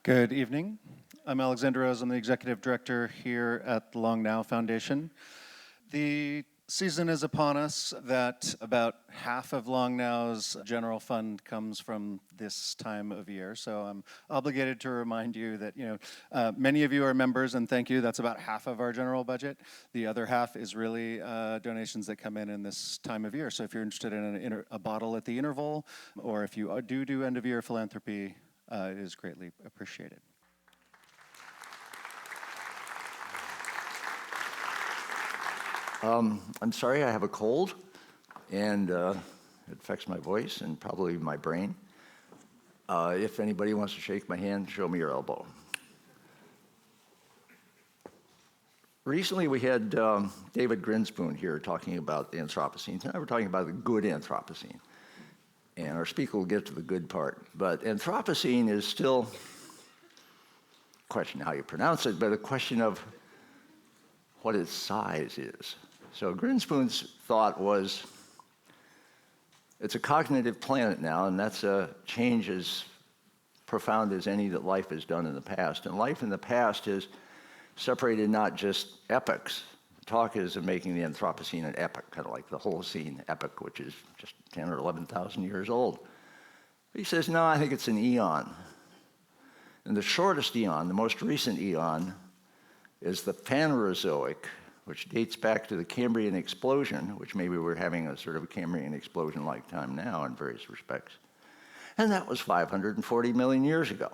Good evening. I'm Alexander Rose. I'm the executive director here at the Long Now Foundation. The season is upon us that about half of Long Now's general fund comes from this time of year. So I'm obligated to remind you that, many of you are members, and thank you. That's about half of our general budget. The other half is really donations that come in this time of year. So if you're interested in a bottle at the interval, or if you do end of year philanthropy, it is greatly appreciated. I'm sorry, I have a cold, and it affects my voice and probably my brain. If anybody wants to shake my hand, show me your elbow. Recently, we had David Grinspoon here talking about the Anthropocene. Tonight, we're talking about the Good Anthropocene. And our speaker will get to the good part. But Anthropocene is still a question how you pronounce it, but a question of what its size is. So Grinspoon's thought was, it's a cognitive planet now, and that's a change as profound as any that life has done in the past. And life in the past is separated not just epochs. Talk is of making the Anthropocene an epoch, kind of like the Holocene epoch, which is just 10 or 11,000 years old. But he says, no, I think it's an eon. And the shortest eon, the most recent eon, is the Phanerozoic, which dates back to the Cambrian explosion, which maybe we're having a sort of a Cambrian explosion-like time now in various respects. And that was 540 million years ago.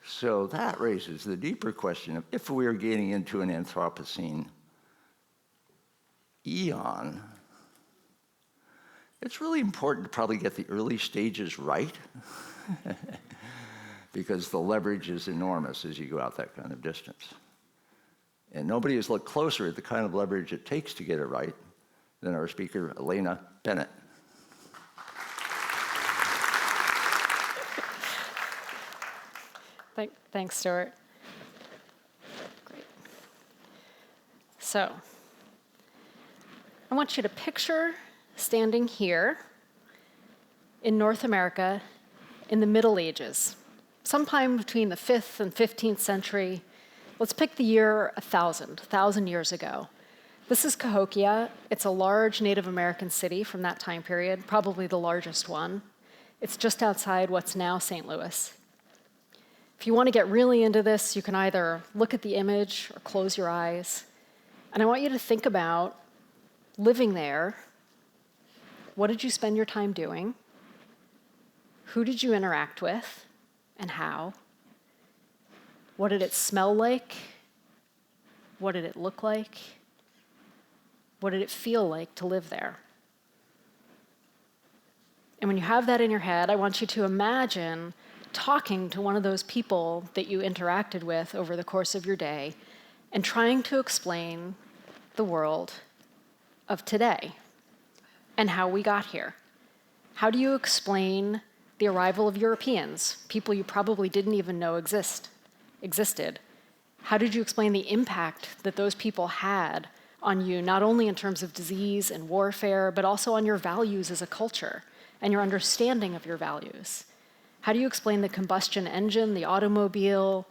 So that raises the deeper question of if we are getting into an Anthropocene eon, it's really important to probably get the early stages right because the leverage is enormous as you go out that kind of distance. And nobody has looked closer at the kind of leverage it takes to get it right than our speaker, Elena Bennett. Thanks, Stewart. Great. So, I want you to picture standing here in North America in the Middle Ages, sometime between the 5th and 15th century. Let's pick the year 1,000 years ago. This is Cahokia. It's a large Native American city from that time period, probably the largest one. It's just outside what's now St. Louis. If you want to get really into this, you can either look at the image or close your eyes. And I want you to think about living there. What did you spend your time doing? Who did you interact with and how? What did it smell like? What did it look like? What did it feel like to live there? And when you have that in your head, I want you to imagine talking to one of those people that you interacted with over the course of your day and trying to explain the world of today and how we got here. How do you explain the arrival of Europeans, people you probably didn't even know existed? How did you explain the impact that those people had on you, not only in terms of disease and warfare, but also on your values as a culture and your understanding of your values? How do you explain the combustion engine, the automobile,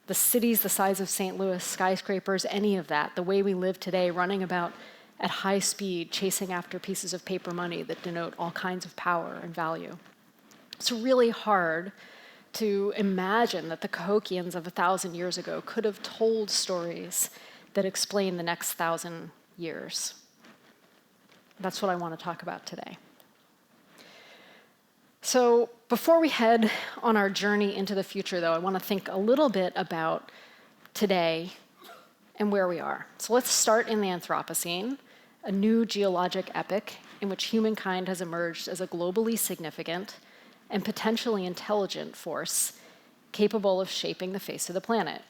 the cities the size of St. Louis, skyscrapers, any of that, the way we live today, running about at high speed, chasing after pieces of paper money that denote all kinds of power and value? It's really hard to imagine that the Cahokians of 1,000 years ago could have told stories that explain the next 1,000 years. That's what I want to talk about today. So before we head on our journey into the future, though, I want to think a little bit about today and where we are. So let's start in the Anthropocene, a new geologic epoch in which humankind has emerged as a globally significant and potentially intelligent force capable of shaping the face of the planet.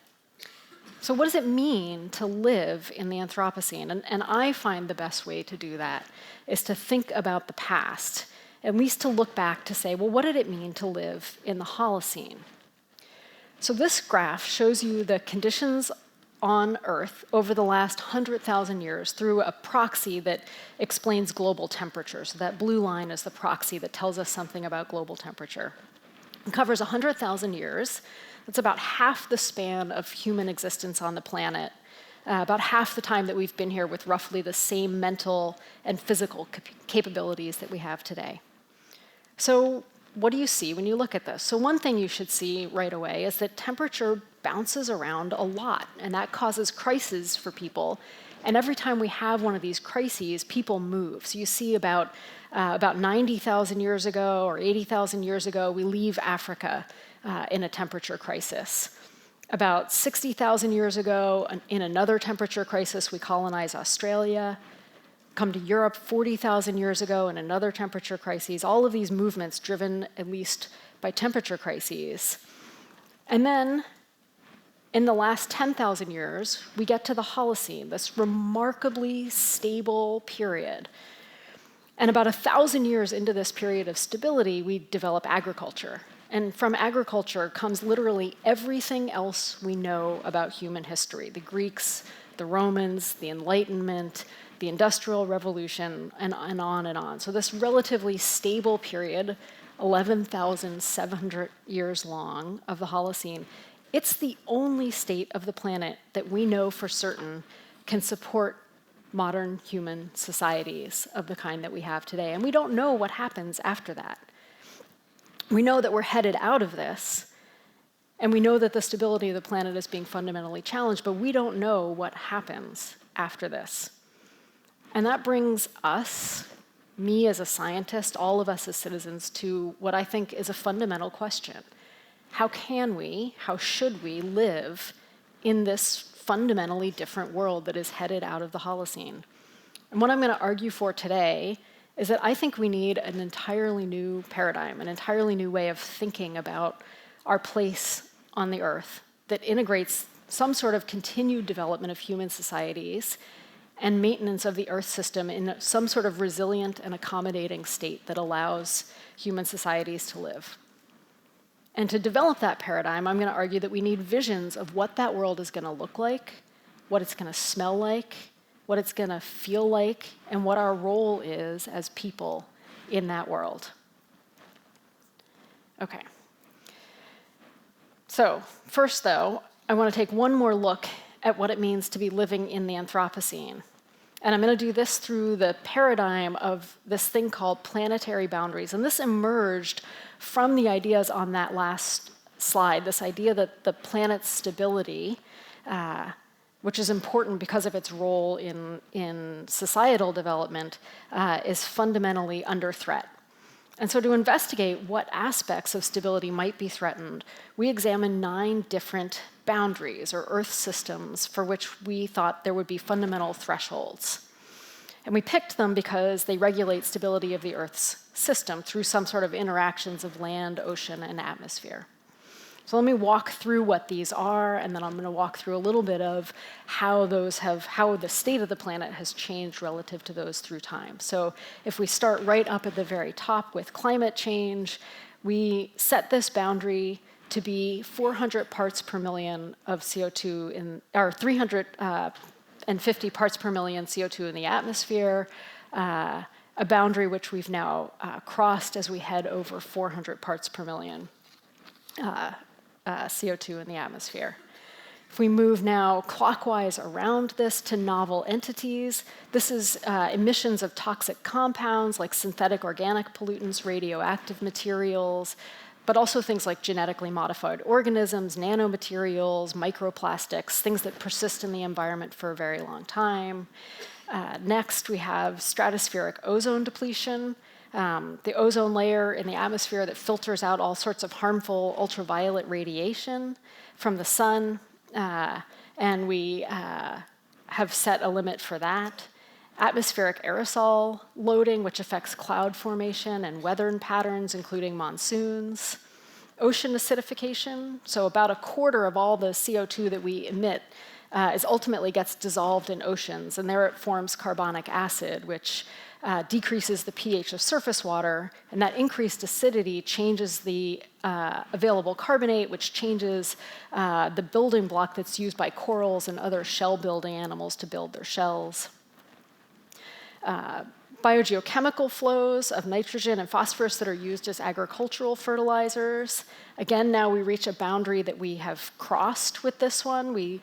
So what does it mean to live in the Anthropocene? And I find the best way to do that is to think about the past, at least to look back to say, well, what did it mean to live in the Holocene? So this graph shows you the conditions on Earth over the last 100,000 years through a proxy that explains global temperature. So that blue line is the proxy that tells us something about global temperature. It covers 100,000 years. That's about half the span of human existence on the planet, about half the time that we've been here with roughly the same mental and physical capabilities that we have today. So what do you see when you look at this? So one thing you should see right away is that temperature bounces around a lot, and that causes crises for people. And every time we have one of these crises, people move. So you see about 90,000 years ago or 80,000 years ago, we leave Africa in a temperature crisis. About 60,000 years ago, in another temperature crisis, we colonize Australia. Come to Europe 40,000 years ago in another temperature crisis. All of these movements driven at least by temperature crises. And then in the last 10,000 years, we get to the Holocene, this remarkably stable period. And about 1,000 years into this period of stability, we develop agriculture. And from agriculture comes literally everything else we know about human history: the Greeks, the Romans, the Enlightenment, the Industrial Revolution, and on and on. So this relatively stable period, 11,700 years long of the Holocene, it's the only state of the planet that we know for certain can support modern human societies of the kind that we have today. And we don't know what happens after that. We know that we're headed out of this, and we know that the stability of the planet is being fundamentally challenged, but we don't know what happens after this. And that brings us, me as a scientist, all of us as citizens, to what I think is a fundamental question. How can we, how should we live in this fundamentally different world that is headed out of the Holocene? And what I'm going to argue for today is that I think we need an entirely new paradigm, an entirely new way of thinking about our place on the Earth that integrates some sort of continued development of human societies and maintenance of the Earth system in some sort of resilient and accommodating state that allows human societies to live. And to develop that paradigm, I'm going to argue that we need visions of what that world is going to look like, what it's going to smell like, what it's going to feel like, and what our role is as people in that world. Okay. So first, though, I want to take one more look at what it means to be living in the Anthropocene. And I'm going to do this through the paradigm of this thing called planetary boundaries. And this emerged from the ideas on that last slide, this idea that the planet's stability, which is important because of its role in societal development, is fundamentally under threat. And so to investigate what aspects of stability might be threatened, we examined 9 different boundaries or Earth systems for which we thought there would be fundamental thresholds. And we picked them because they regulate stability of the Earth's system through some sort of interactions of land, ocean, and atmosphere. So let me walk through what these are, and then I'm going to walk through a little bit of how the state of the planet has changed relative to those through time. So if we start right up at the very top with climate change, we set this boundary to be 400 parts per million of CO2 or 350 parts per million CO2 in the atmosphere, a boundary which we've now crossed as we head over 400 parts per million CO2 in the atmosphere. If we move now clockwise around this to novel entities, this is emissions of toxic compounds like synthetic organic pollutants, radioactive materials, but also things like genetically modified organisms, nanomaterials, microplastics, things that persist in the environment for a very long time. Next, we have stratospheric ozone depletion, the ozone layer in the atmosphere that filters out all sorts of harmful ultraviolet radiation from the sun, and we have set a limit for that. Atmospheric aerosol loading, which affects cloud formation and weather patterns, including monsoons. Ocean acidification, so about a quarter of all the CO2 that we emit ultimately gets dissolved in oceans, and there it forms carbonic acid, which decreases the pH of surface water, and that increased acidity changes the available carbonate, which changes the building block that's used by corals and other shell-building animals to build their shells. biogeochemical flows of nitrogen and phosphorus that are used as agricultural fertilizers. Again, now we reach a boundary that we have crossed with this one. We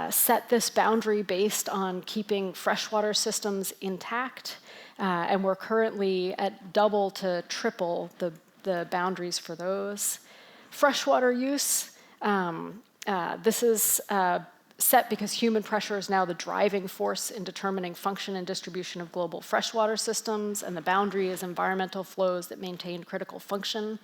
set this boundary based on keeping freshwater systems intact, and we're currently at double to triple the boundaries for those. Freshwater use, this is set because human pressure is now the driving force in determining function and distribution of global freshwater systems, and the boundary is environmental flows that maintain critical function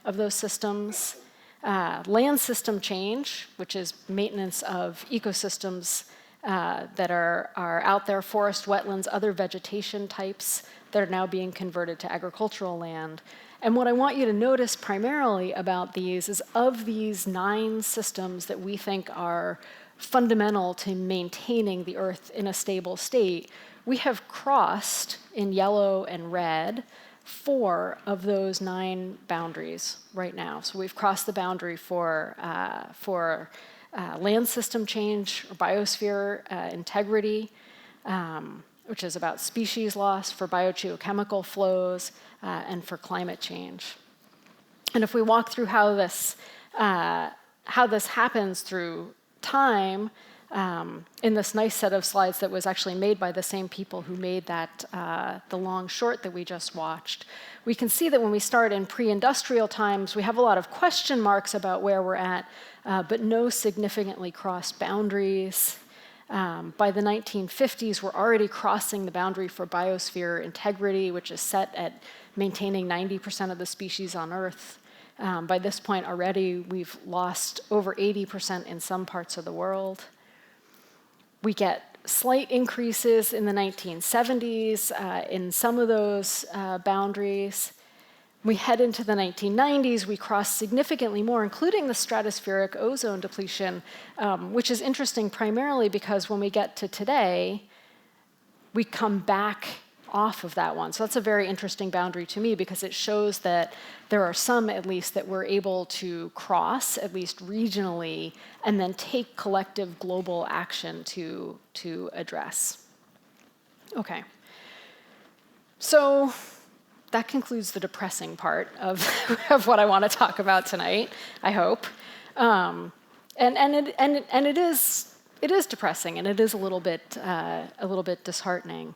of those systems. Land system change, which is maintenance of ecosystems that are out there, forest, wetlands, other vegetation types that are now being converted to agricultural land. And what I want you to notice primarily about these is, of these 9 systems that we think are fundamental to maintaining the Earth in a stable state, we have crossed, in yellow and red, 4 of those 9 boundaries right now. So we've crossed the boundary for land system change, or biosphere integrity, which is about species loss, for biogeochemical flows, and for climate change. And if we walk through how this happens through time, in this nice set of slides that was actually made by the same people who made that the long short that we just watched, we can see that when we start in pre-industrial times, we have a lot of question marks about where we're at, but no significantly crossed boundaries. By the 1950s, we're already crossing the boundary for biosphere integrity, which is set at maintaining 90% of the species on Earth. By this point already, we've lost over 80% in some parts of the world. We get slight increases in the 1970s in some of those boundaries. We head into the 1990s, we cross significantly more, including the stratospheric ozone depletion, which is interesting primarily because when we get to today, we come back off of that one. So that's a very interesting boundary to me, because it shows that there are some, at least, that we're able to cross, at least regionally, and then take collective global action to address. Okay. So that concludes the depressing part of what I want to talk about tonight, I hope. And it is depressing, and it is a little bit disheartening.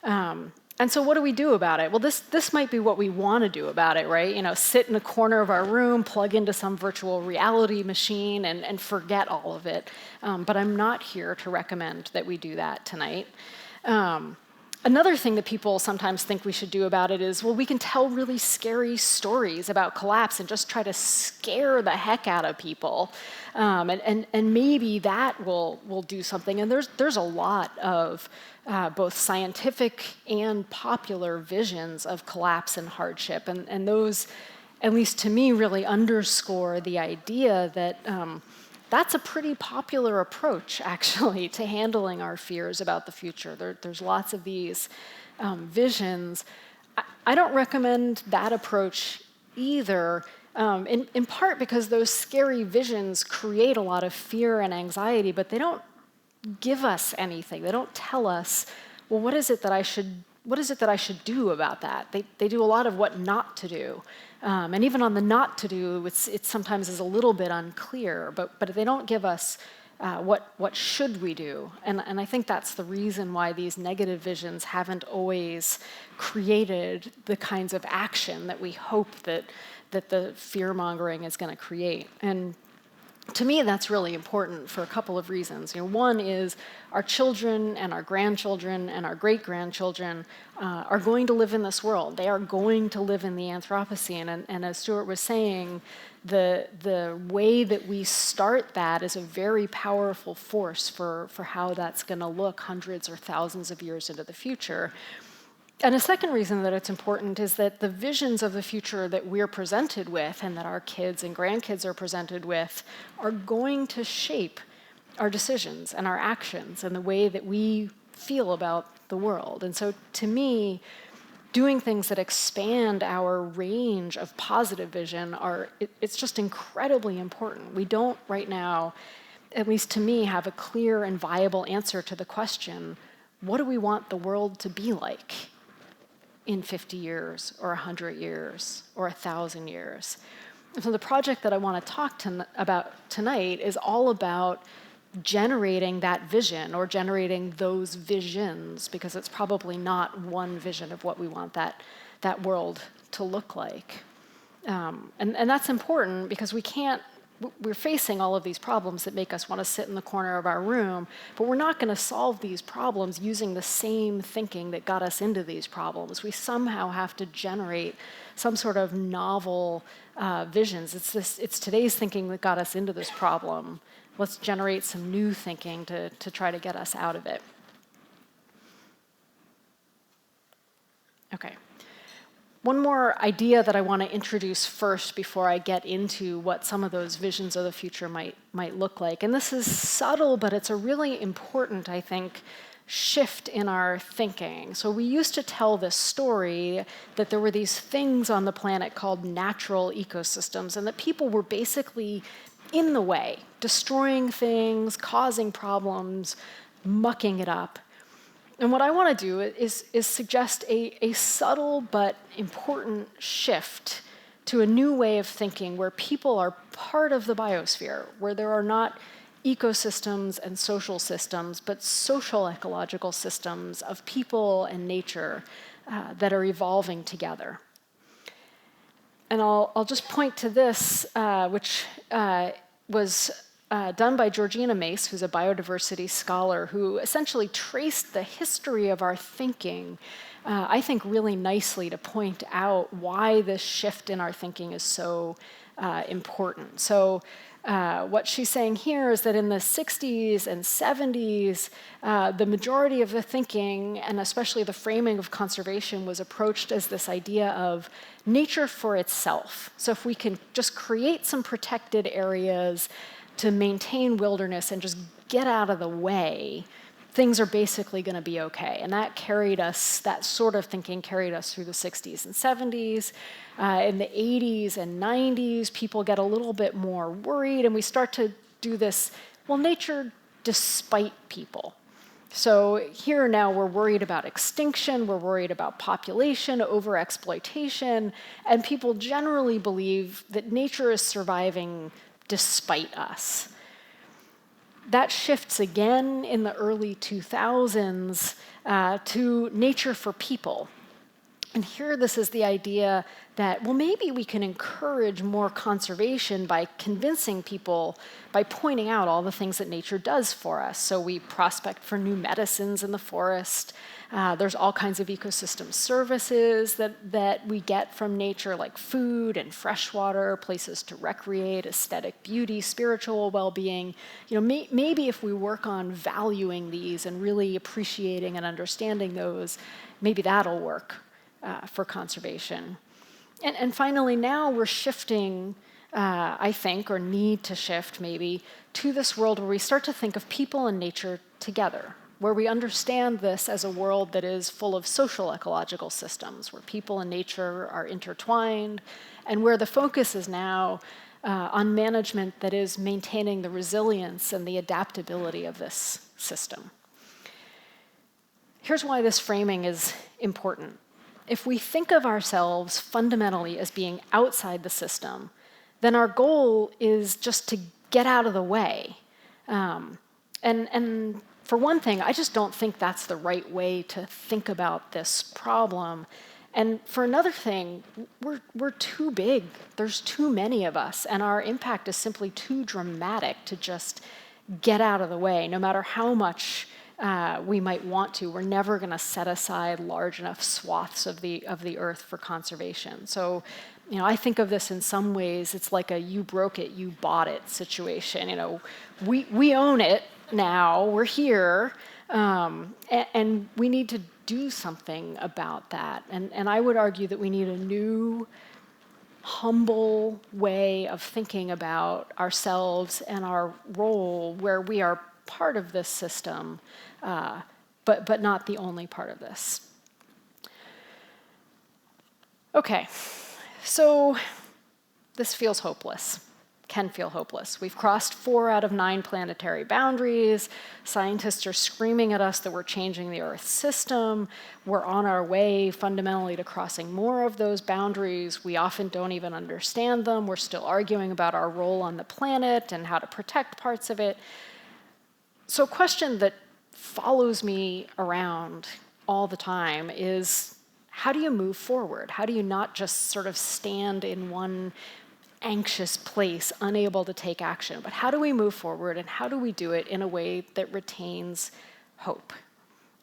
And so what do we do about it? Well, this might be what we want to do about it, right? You know, sit in a corner of our room, plug into some virtual reality machine, and forget all of it. But I'm not here to recommend that we do that tonight. Another thing that people sometimes think we should do about it is, well, we can tell really scary stories about collapse and just try to scare the heck out of people. And maybe that will do something. And there's a lot of both scientific and popular visions of collapse and hardship. And those, at least to me, really underscore the idea that that's a pretty popular approach, actually, to handling our fears about the future. There's lots of these visions. I don't recommend that approach either, in part because those scary visions create a lot of fear and anxiety, but they don't give us anything. They don't tell us, well, what is it that I should do about that? They do a lot of what not to do. And even on the not to do, it sometimes is a little bit unclear, but they don't give us what should we do. And I think that's the reason why these negative visions haven't always created the kinds of action that we hope that the fear-mongering is going to create. And to me, that's really important for a couple of reasons. You know, one is our children and our grandchildren and our great-grandchildren are going to live in this world. They are going to live in the Anthropocene. And as Stewart was saying, the way that we start that is a very powerful force for how that's going to look hundreds or thousands of years into the future. And a second reason that it's important is that the visions of the future that we're presented with and that our kids and grandkids are presented with are going to shape our decisions and our actions and the way that we feel about the world. And so to me, doing things that expand our range of positive vision it's just incredibly important. We don't right now, at least to me, have a clear and viable answer to the question, what do we want the world to be like? in 50 years or 100 years or 1,000 years. And so the project that I want to talk about tonight is all about generating that vision or generating those visions, because it's probably not one vision of what we want that world to look like. And that's important because we're facing all of these problems that make us want to sit in the corner of our room, but we're not going to solve these problems using the same thinking that got us into these problems. We somehow have to generate some sort of novel visions. It's today's thinking that got us into this problem. Let's generate some new thinking to try to get us out of it. Okay. One more idea that I want to introduce first before I get into what some of those visions of the future might look like. And this is subtle, but it's a really important, I think, shift in our thinking. So we used to tell this story that there were these things on the planet called natural ecosystems, and that people were basically in the way, destroying things, causing problems, mucking it up. And what I want to do is suggest a subtle but important shift to a new way of thinking where people are part of the biosphere, where there are not ecosystems and social systems, but social ecological systems of people and nature that are evolving together. And I'll just point to this, which was done by Georgina Mace, who's a biodiversity scholar, who essentially traced the history of our thinking, I think really nicely, to point out why this shift in our thinking is so important. So what she's saying here is that in the 60s and 70s, the majority of the thinking, and especially the framing of conservation, was approached as this idea of nature for itself. So if we can just create some protected areas to maintain wilderness and just get out of the way, things are basically going to be okay. And that sort of thinking carried us through the 60s and 70s. In the 80s and 90s, people get a little bit more worried, and we start to do this, well, nature despite people. So here now we're worried about extinction, we're worried about population, overexploitation, and people generally believe that nature is surviving despite us. That shifts again in the early 2000s to nature for people. And here this is the idea that, well, maybe we can encourage more conservation by convincing people, by pointing out all the things that nature does for us. So we prospect for new medicines in the forest. There's all kinds of ecosystem services that we get from nature, like food and fresh water, places to recreate, aesthetic beauty, spiritual well-being. Maybe if we work on valuing these and really appreciating and understanding those, maybe that'll work for conservation. And finally, now we're shifting, I think, or need to shift maybe, to this world where we start to think of people and nature together, where we understand this as a world that is full of social ecological systems, where people and nature are intertwined, and where the focus is now on management that is maintaining the resilience and the adaptability of this system. Here's why this framing is important. If we think of ourselves fundamentally as being outside the system, then our goal is just to get out of the way. And for one thing, I just don't think that's the right way to think about this problem. And for another thing, we're too big. There's too many of us, and our impact is simply too dramatic to just get out of the way, no matter how much we might want to. We're never going to set aside large enough swaths of the earth for conservation. So, I think of this in some ways, it's like a you broke it, you bought it situation. We own it now, we're here, and we need to do something about that. And I would argue that we need a new, humble way of thinking about ourselves and our role, where we are part of this system, but not the only part of this. Okay, so this feels hopeless. can feel hopeless. We've crossed 4 out of 9 planetary boundaries. Scientists are screaming at us that we're changing the Earth system. We're on our way fundamentally to crossing more of those boundaries. We often don't even understand them. We're still arguing about our role on the planet and how to protect parts of it. So a question that follows me around all the time is, how do you move forward? How do you not just sort of stand in one anxious place, unable to take action? But how do we move forward, and how do we do it in a way that retains hope,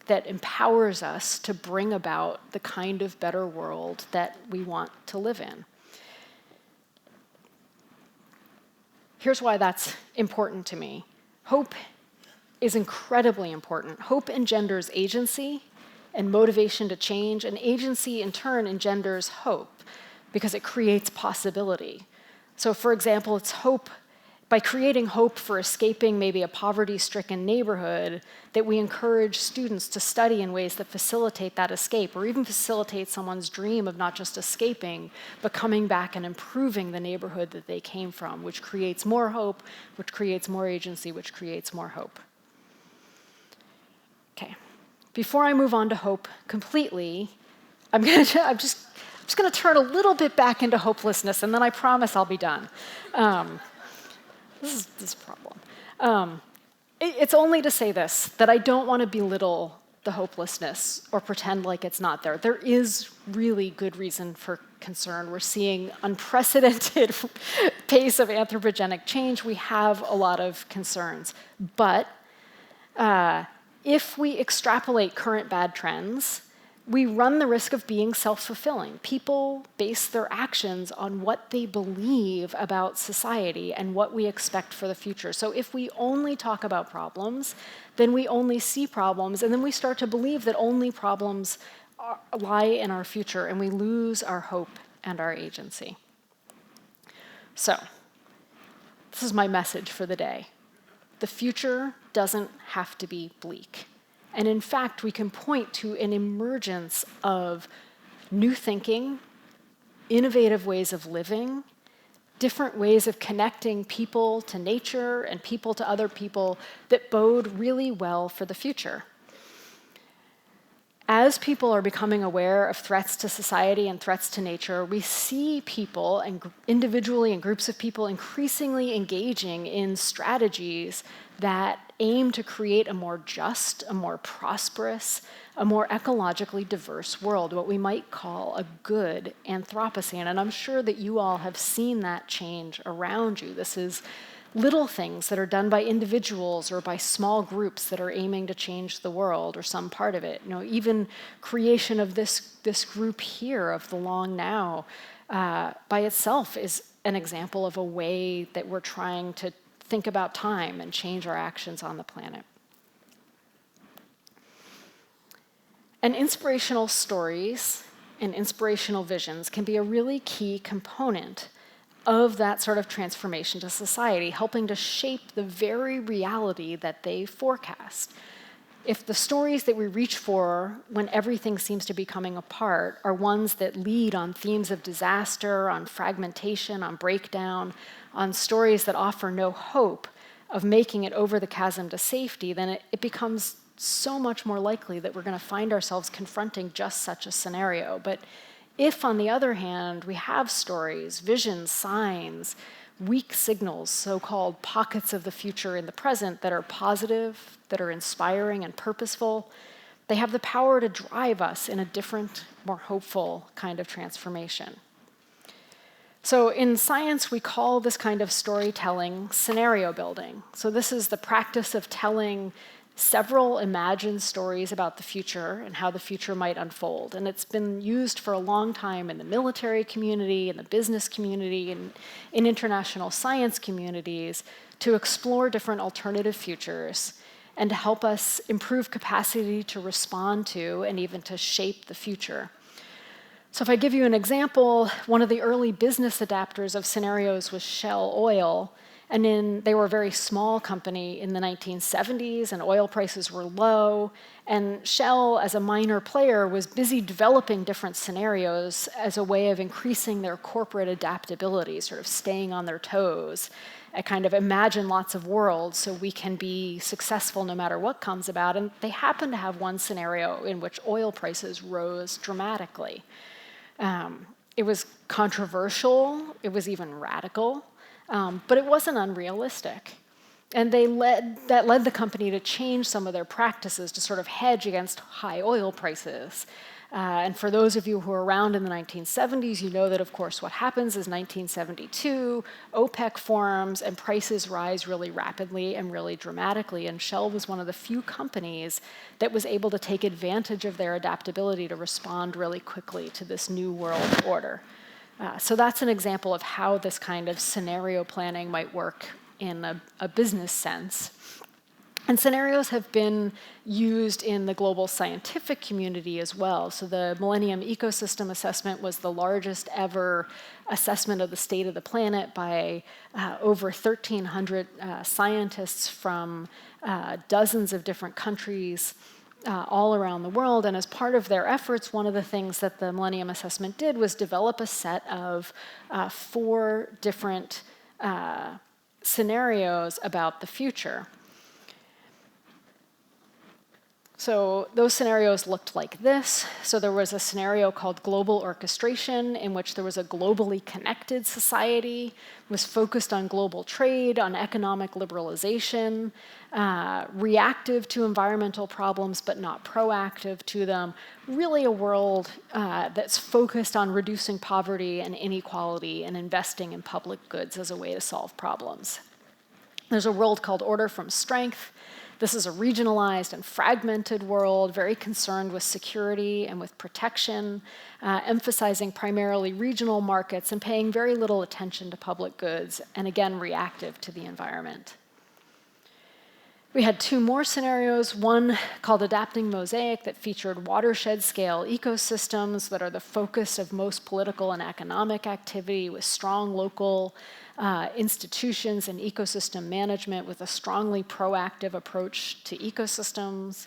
that empowers us to bring about the kind of better world that we want to live in? Here's why that's important to me. Hope is incredibly important. Hope engenders agency and motivation to change, and agency in turn engenders hope because it creates possibility. So for example, it's hope, by creating hope for escaping maybe a poverty-stricken neighborhood, that we encourage students to study in ways that facilitate that escape, or even facilitate someone's dream of not just escaping, but coming back and improving the neighborhood that they came from, which creates more hope, which creates more agency, which creates more hope. Okay. Before I move on to hope completely, I'm just going to turn a little bit back into hopelessness, and then I promise I'll be done. This is a problem. It's only to say this, that I don't want to belittle the hopelessness or pretend like it's not there. There is really good reason for concern. We're seeing unprecedented pace of anthropogenic change. We have a lot of concerns. But if we extrapolate current bad trends, we run the risk of being self-fulfilling. People base their actions on what they believe about society and what we expect for the future. So if we only talk about problems, then we only see problems, and then we start to believe that only problems lie in our future, and we lose our hope and our agency. So this is my message for the day. The future doesn't have to be bleak. And in fact, we can point to an emergence of new thinking, innovative ways of living, different ways of connecting people to nature and people to other people that bode really well for the future. As people are becoming aware of threats to society and threats to nature, we see people, and individually and groups of people, increasingly engaging in strategies that aim to create a more just, a more prosperous, a more ecologically diverse world, what we might call a good Anthropocene. And I'm sure that you all have seen that change around you. This is little things that are done by individuals or by small groups that are aiming to change the world or some part of it. You know, even creation of this group here of the Long Now by itself is an example of a way that we're trying to think about time and change our actions on the planet. And inspirational stories and inspirational visions can be a really key component of that sort of transformation to society, helping to shape the very reality that they forecast. If the stories that we reach for when everything seems to be coming apart are ones that lead on themes of disaster, on fragmentation, on breakdown, on stories that offer no hope of making it over the chasm to safety, then it becomes so much more likely that we're going to find ourselves confronting just such a scenario. But if, on the other hand, we have stories, visions, signs, weak signals, so-called pockets of the future in the present that are positive, that are inspiring and purposeful, they have the power to drive us in a different, more hopeful kind of transformation. So in science, we call this kind of storytelling scenario building. So this is the practice of telling several imagined stories about the future and how the future might unfold. And it's been used for a long time in the military community, in the business community, and in international science communities to explore different alternative futures and to help us improve capacity to respond to and even to shape the future. So if I give you an example, one of the early business adapters of scenarios was Shell Oil. And they were a very small company in the 1970s, and oil prices were low. And Shell, as a minor player, was busy developing different scenarios as a way of increasing their corporate adaptability, sort of staying on their toes, and kind of imagine lots of worlds so we can be successful no matter what comes about. And they happened to have one scenario in which oil prices rose dramatically. It was controversial, it was even radical, but it wasn't unrealistic. And that led the company to change some of their practices to sort of hedge against high oil prices. And for those of you who were around in the 1970s, you know that, of course, what happens is 1972, OPEC forms, and prices rise really rapidly and really dramatically. And Shell was one of the few companies that was able to take advantage of their adaptability to respond really quickly to this new world order. So that's an example of how this kind of scenario planning might work in a business sense. And scenarios have been used in the global scientific community as well. So the Millennium Ecosystem Assessment was the largest ever assessment of the state of the planet by over 1,300 scientists from dozens of different countries all around the world. And as part of their efforts, one of the things that the Millennium Assessment did was develop a set of 4 different scenarios about the future. So those scenarios looked like this. So there was a scenario called global orchestration, in which there was a globally connected society, was focused on global trade, on economic liberalization, reactive to environmental problems but not proactive to them. Really a world that's focused on reducing poverty and inequality and investing in public goods as a way to solve problems. There's a world called order from strength. This is a regionalized and fragmented world, very concerned with security and with protection, emphasizing primarily regional markets and paying very little attention to public goods, and again, reactive to the environment. We had 2 more scenarios, one called Adapting Mosaic that featured watershed-scale ecosystems that are the focus of most political and economic activity, with strong local institutions and ecosystem management with a strongly proactive approach to ecosystems.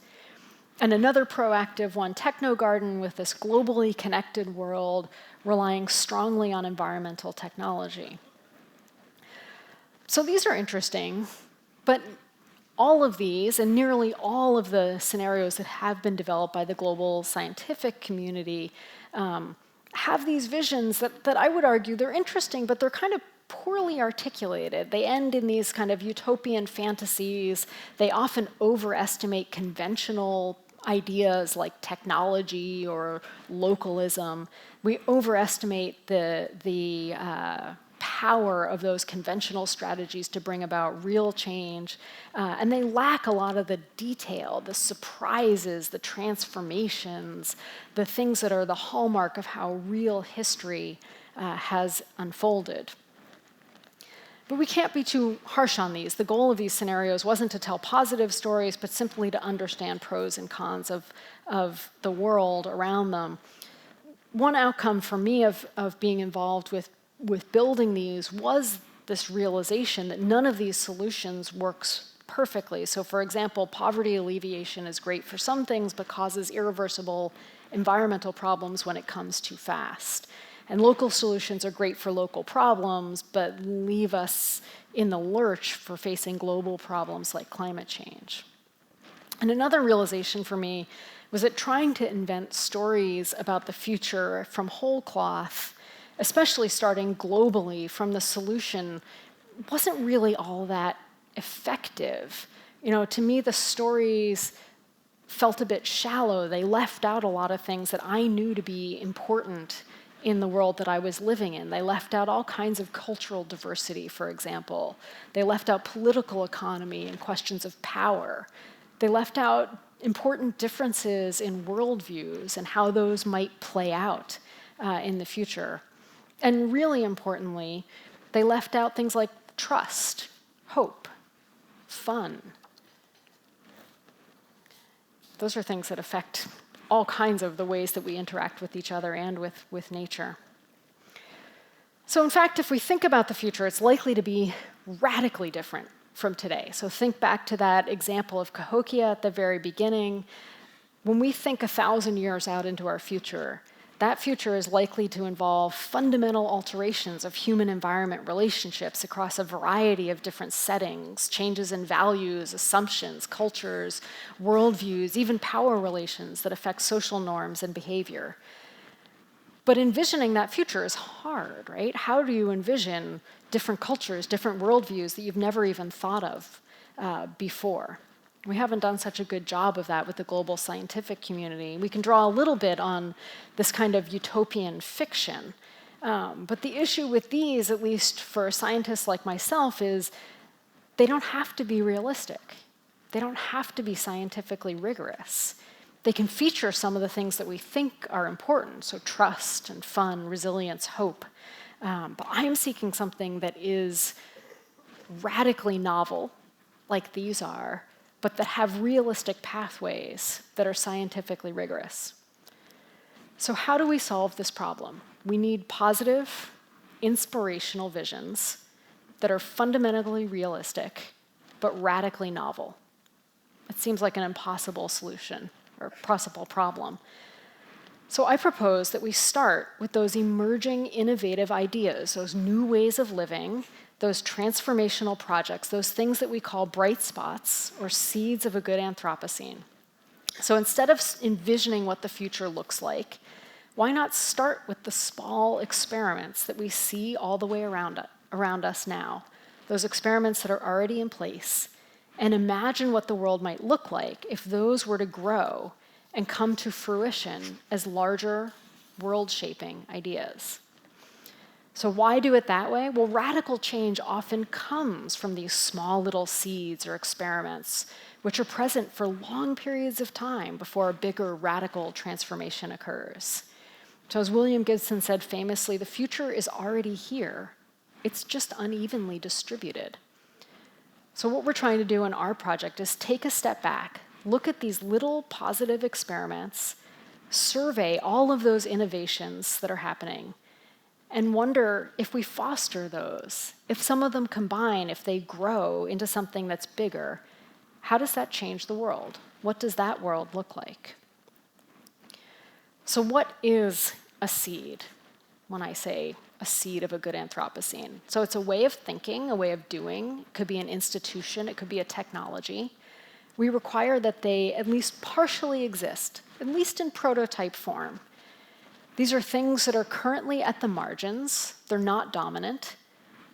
And another proactive one, Techno Garden, with this globally connected world relying strongly on environmental technology. So these are interesting, but all of these, and nearly all of the scenarios that have been developed by the global scientific community, have these visions that I would argue they're interesting, but they're kind of poorly articulated. They end in these kind of utopian fantasies. They often overestimate conventional ideas like technology or localism. We overestimate the power of those conventional strategies to bring about real change. And they lack a lot of the detail, the surprises, the transformations, the things that are the hallmark of how real history has unfolded. But we can't be too harsh on these. The goal of these scenarios wasn't to tell positive stories, but simply to understand pros and cons of the world around them. One outcome for me of being involved with building these was this realization that none of these solutions works perfectly. So for example, poverty alleviation is great for some things, but causes irreversible environmental problems when it comes too fast. And local solutions are great for local problems, but leave us in the lurch for facing global problems like climate change. And another realization for me was that trying to invent stories about the future from whole cloth, especially starting globally from the solution, wasn't really all that effective. You know, to me, the stories felt a bit shallow. They left out a lot of things that I knew to be important in the world that I was living in. They left out all kinds of cultural diversity, for example. They left out political economy and questions of power. They left out important differences in worldviews and how those might play out in the future. And really importantly, they left out things like trust, hope, fun. Those are things that affect all kinds of the ways that we interact with each other and with nature. So in fact, if we think about the future, it's likely to be radically different from today. So think back to that example of Cahokia at the very beginning. When we think 1,000 years out into our future, that future is likely to involve fundamental alterations of human-environment relationships across a variety of different settings, changes in values, assumptions, cultures, worldviews, even power relations that affect social norms and behavior. But envisioning that future is hard, right? How do you envision different cultures, different worldviews that you've never even thought of before? We haven't done such a good job of that with the global scientific community. We can draw a little bit on this kind of utopian fiction. But the issue with these, at least for scientists like myself, is they don't have to be realistic. They don't have to be scientifically rigorous. They can feature some of the things that we think are important, so trust and fun, resilience, hope. But I am seeking something that is radically novel, like these are, but that have realistic pathways that are scientifically rigorous. So how do we solve this problem? We need positive, inspirational visions that are fundamentally realistic, but radically novel. It seems like an impossible solution or possible problem. So I propose that we start with those emerging innovative ideas, those new ways of living, those transformational projects, those things that we call bright spots or seeds of a good Anthropocene. So instead of envisioning what the future looks like, why not start with the small experiments that we see all the way around us now, those experiments that are already in place, and imagine what the world might look like if those were to grow and come to fruition as larger, world-shaping ideas. So why do it that way? Well, radical change often comes from these small little seeds or experiments, which are present for long periods of time before a bigger radical transformation occurs. So as William Gibson said famously, the future is already here. It's just unevenly distributed. So what we're trying to do in our project is take a step back, look at these little positive experiments, survey all of those innovations that are happening, and wonder if we foster those, if some of them combine, if they grow into something that's bigger, how does that change the world? What does that world look like? So what is a seed when I say a seed of a good Anthropocene? So it's a way of thinking, a way of doing. It could be an institution, it could be a technology. We require that they at least partially exist, at least in prototype form. These are things that are currently at the margins. They're not dominant.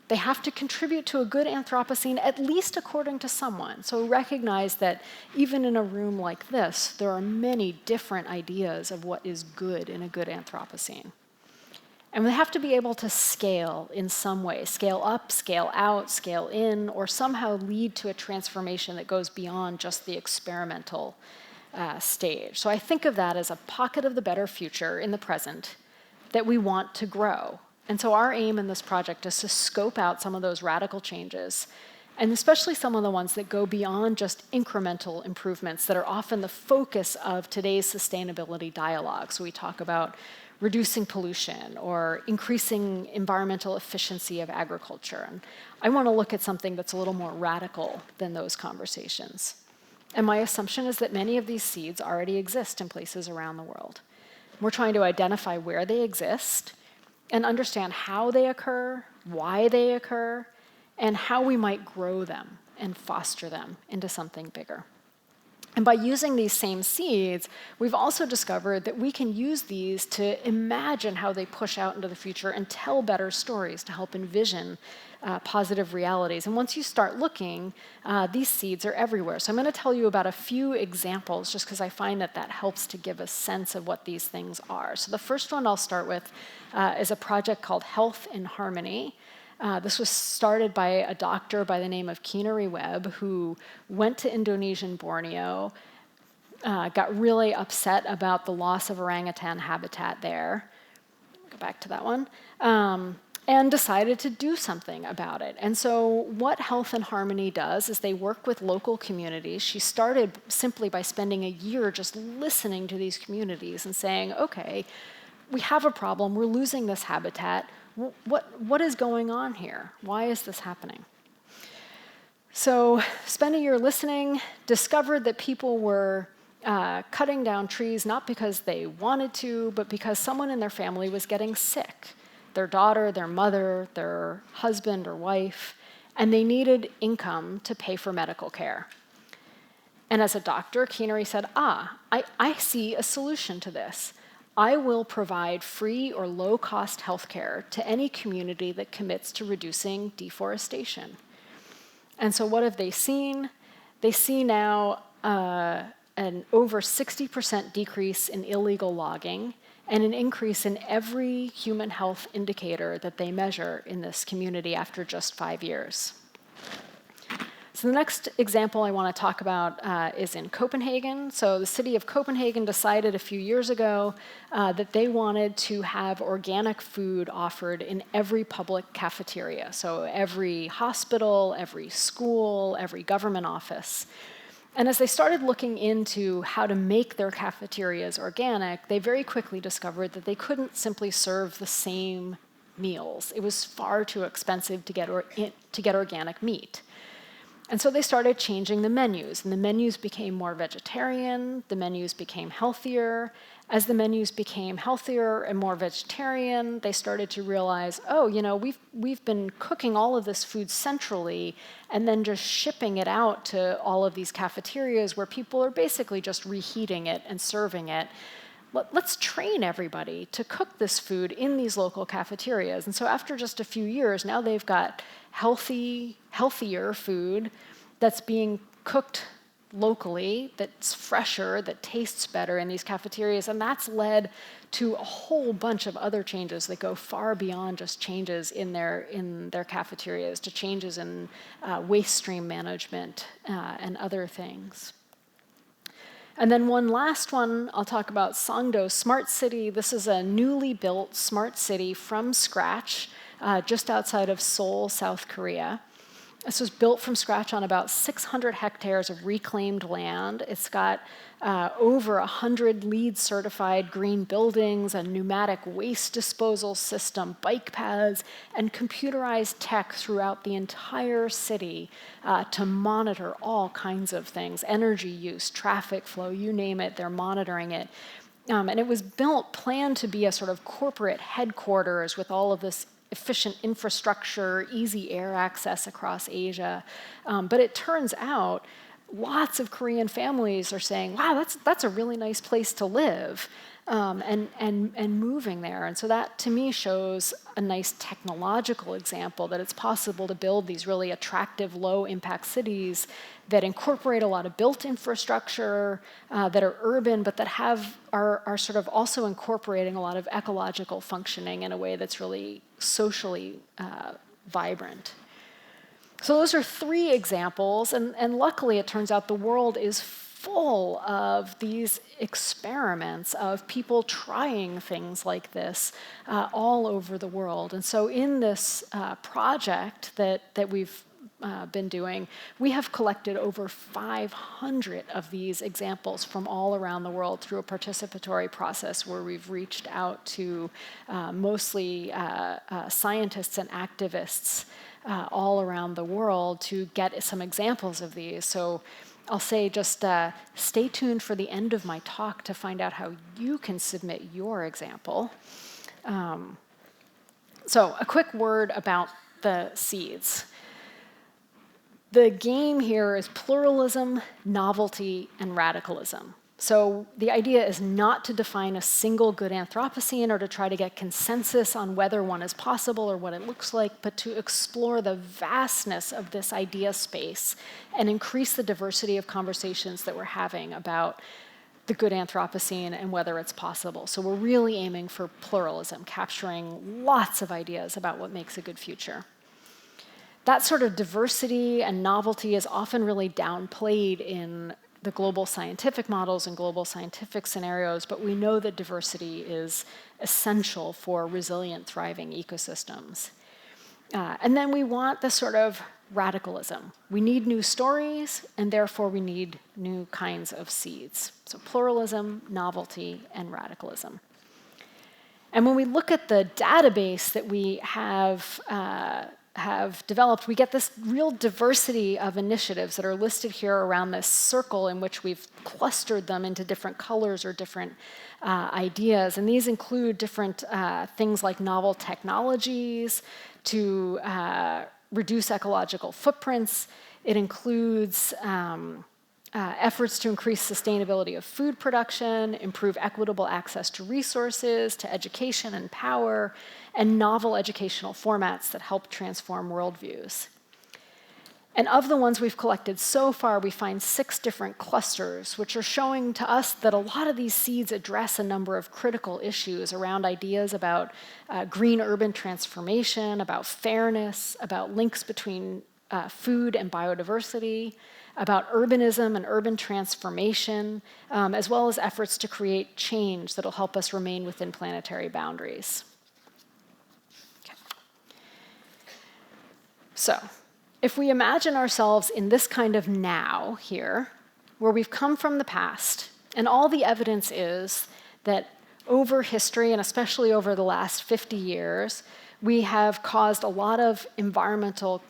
They have to contribute to a good Anthropocene, at least according to someone. So recognize that even in a room like this, there are many different ideas of what is good in a good Anthropocene. And we have to be able to scale in some way, scale up, scale out, scale in, or somehow lead to a transformation that goes beyond just the experimental stage. So I think of that as a pocket of the better future in the present that we want to grow. And so our aim in this project is to scope out some of those radical changes, and especially some of the ones that go beyond just incremental improvements that are often the focus of today's sustainability dialogue. So we talk about reducing pollution or increasing environmental efficiency of agriculture. And I want to look at something that's a little more radical than those conversations. And my assumption is that many of these seeds already exist in places around the world. We're trying to identify where they exist and understand how they occur, why they occur, and how we might grow them and foster them into something bigger. And by using these same seeds, we've also discovered that we can use these to imagine how they push out into the future and tell better stories to help envision positive realities. And once you start looking, these seeds are everywhere. So I'm going to tell you about a few examples just because I find that that helps to give a sense of what these things are. So the first one I'll start with is a project called Health in Harmony. This was started by a doctor by the name of Kinari Webb, who went to Indonesian Borneo, got really upset about the loss of orangutan habitat there. Go back to that one. And decided to do something about it. And so what Health in Harmony does is they work with local communities. She started simply by spending a year just listening to these communities and saying, okay, we have a problem, we're losing this habitat. What is going on here? Why is this happening? So spent a year listening, discovered that people were cutting down trees not because they wanted to, but because someone in their family was getting sick. Their daughter, their mother, their husband or wife, and they needed income to pay for medical care. And as a doctor, Keenery said, I see a solution to this. I will provide free or low-cost healthcare to any community that commits to reducing deforestation. And so what have they seen? They see now an over 60% decrease in illegal logging and an increase in every human health indicator that they measure in this community after just 5 years. So the next example I want to talk about is in Copenhagen. So the city of Copenhagen decided a few years ago that they wanted to have organic food offered in every public cafeteria. So every hospital, every school, every government office. And as they started looking into how to make their cafeterias organic, they very quickly discovered that they couldn't simply serve the same meals. It was far too expensive to get organic meat. And so they started changing the menus, and the menus became more vegetarian, the menus became healthier. As the menus became healthier and more vegetarian, they started to realize, we've been cooking all of this food centrally and then just shipping it out to all of these cafeterias where people are basically just reheating it and serving it. Let's train everybody to cook this food in these local cafeterias. And so after just a few years, now they've got healthier food that's being cooked locally, that's fresher, that tastes better in these cafeterias. And that's led to a whole bunch of other changes that go far beyond just changes in their cafeterias, to changes in waste stream management and other things. And then one last one, I'll talk about Songdo Smart City. This is a newly built smart city from scratch, just outside of Seoul, South Korea. This was built from scratch on about 600 hectares of reclaimed land. It's got over 100 LEED certified green buildings, a pneumatic waste disposal system, bike paths, and computerized tech throughout the entire city to monitor all kinds of things, energy use, traffic flow, you name it, they're monitoring it. And it was planned to be a sort of corporate headquarters with all of this efficient infrastructure, easy air access across Asia. But it turns out lots of Korean families are saying, wow, that's a really nice place to live, and moving there. And so that, to me, shows a nice technological example that it's possible to build these really attractive, low-impact cities that incorporate a lot of built infrastructure, that are urban, but that are sort of also incorporating a lot of ecological functioning in a way that's really socially vibrant. So those are 3 examples, and luckily it turns out the world is full of these experiments of people trying things like this all over the world. And so in this project that we've been doing, we have collected over 500 of these examples from all around the world through a participatory process where we've reached out to mostly scientists and activists all around the world to get some examples of these. So I'll say just stay tuned for the end of my talk to find out how you can submit your example. So a quick word about the seeds. The game here is pluralism, novelty, and radicalism. So the idea is not to define a single good Anthropocene or to try to get consensus on whether one is possible or what it looks like, but to explore the vastness of this idea space and increase the diversity of conversations that we're having about the good Anthropocene and whether it's possible. So we're really aiming for pluralism, capturing lots of ideas about what makes a good future. That sort of diversity and novelty is often really downplayed in the global scientific models and global scientific scenarios, but we know that diversity is essential for resilient, thriving ecosystems. And then we want the sort of radicalism. We need new stories, and therefore we need new kinds of seeds. So pluralism, novelty, and radicalism. And when we look at the database that we have have developed, we get this real diversity of initiatives that are listed here around this circle in which we've clustered them into different colors or different ideas. And these include different things like novel technologies to reduce ecological footprints. It includes efforts to increase sustainability of food production, improve equitable access to resources, to education and power, and novel educational formats that help transform worldviews. And of the ones we've collected so far, we find 6 different clusters, which are showing to us that a lot of these seeds address a number of critical issues around ideas about green urban transformation, about fairness, about links between food and biodiversity, about urbanism and urban transformation, as well as efforts to create change that'll help us remain within planetary boundaries. Okay. So, if we imagine ourselves in this kind of now here, where we've come from the past, and all the evidence is that over history, and especially over the last 50 years, we have caused a lot of environmental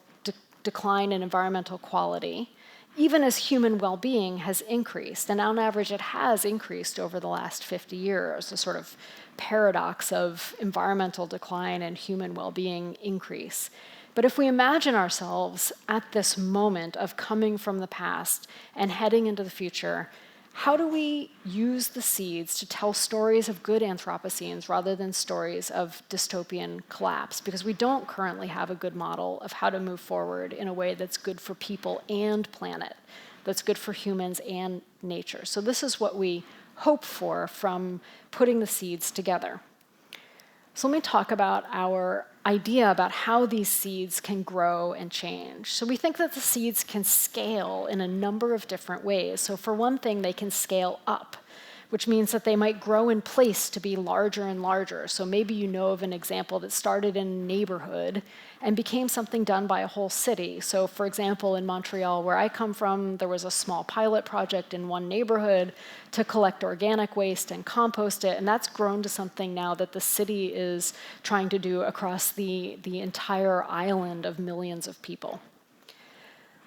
decline in environmental quality, even as human well-being has increased. And on average, it has increased over the last 50 years, a sort of paradox of environmental decline and human well-being increase. But if we imagine ourselves at this moment of coming from the past and heading into the future, how do we use the seeds to tell stories of good Anthropocenes rather than stories of dystopian collapse? Because we don't currently have a good model of how to move forward in a way that's good for people and planet, that's good for humans and nature. So this is what we hope for from putting the seeds together. So let me talk about our idea about how these seeds can grow and change. So we think that the seeds can scale in a number of different ways. So for one thing, they can scale up, which means that they might grow in place to be larger and larger. So maybe you know of an example that started in a neighborhood and became something done by a whole city. So for example, in Montreal, where I come from, there was a small pilot project in one neighborhood to collect organic waste and compost it, and that's grown to something now that the city is trying to do across the entire island of millions of people.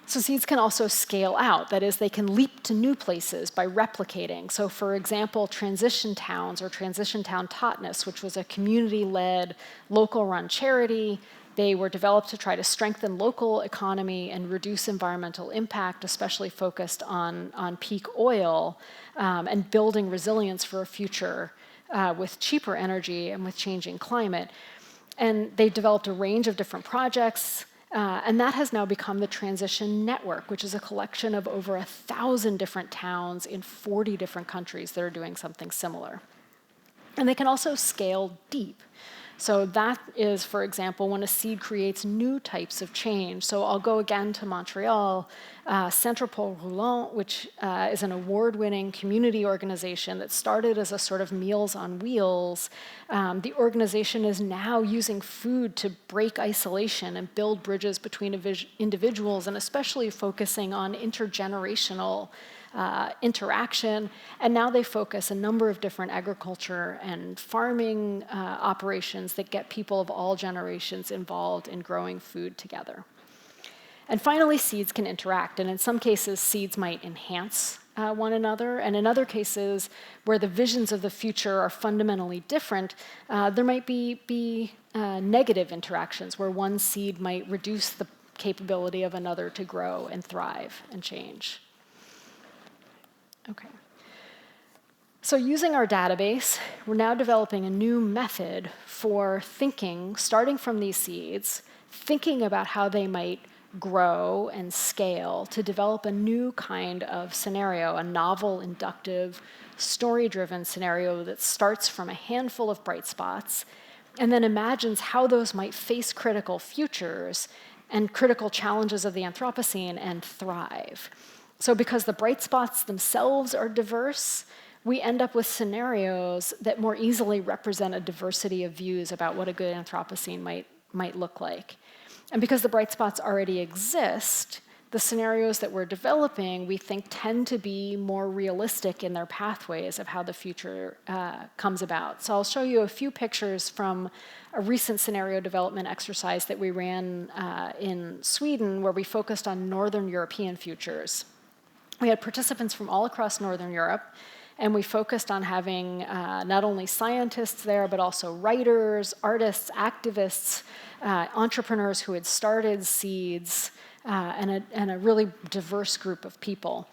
So seeds can also scale out. That is, they can leap to new places by replicating. So for example, transition towns or transition town Totnes, which was a community-led, local-run charity, they were developed to try to strengthen local economy and reduce environmental impact, especially focused on peak oil, and building resilience for a future with cheaper energy and with changing climate. And they developed a range of different projects, and that has now become the Transition Network, which is a collection of over 1,000 different towns in 40 different countries that are doing something similar. And they can also scale deep. So that is, for example, when a seed creates new types of change. So I'll go again to Montreal. Centre Paul Roulant, which is an award-winning community organization that started as a sort of Meals on Wheels. The organization is now using food to break isolation and build bridges between individuals, and especially focusing on intergenerational interaction, and now they focus a number of different agriculture and farming operations that get people of all generations involved in growing food together. And finally, seeds can interact, and in some cases, seeds might enhance one another, and in other cases, where the visions of the future are fundamentally different, there might be negative interactions, where one seed might reduce the capability of another to grow and thrive and change. Okay. So using our database, we're now developing a new method for thinking, starting from these seeds, thinking about how they might grow and scale to develop a new kind of scenario, a novel, inductive, story-driven scenario that starts from a handful of bright spots and then imagines how those might face critical futures and critical challenges of the Anthropocene and thrive. So because the bright spots themselves are diverse, we end up with scenarios that more easily represent a diversity of views about what a good Anthropocene might look like. And because the bright spots already exist, the scenarios that we're developing, we think tend to be more realistic in their pathways of how the future comes about. So I'll show you a few pictures from a recent scenario development exercise that we ran in Sweden, where we focused on Northern European futures. We had participants from all across Northern Europe, and we focused on having not only scientists there, but also writers, artists, activists, entrepreneurs who had started seeds, and a really diverse group of people.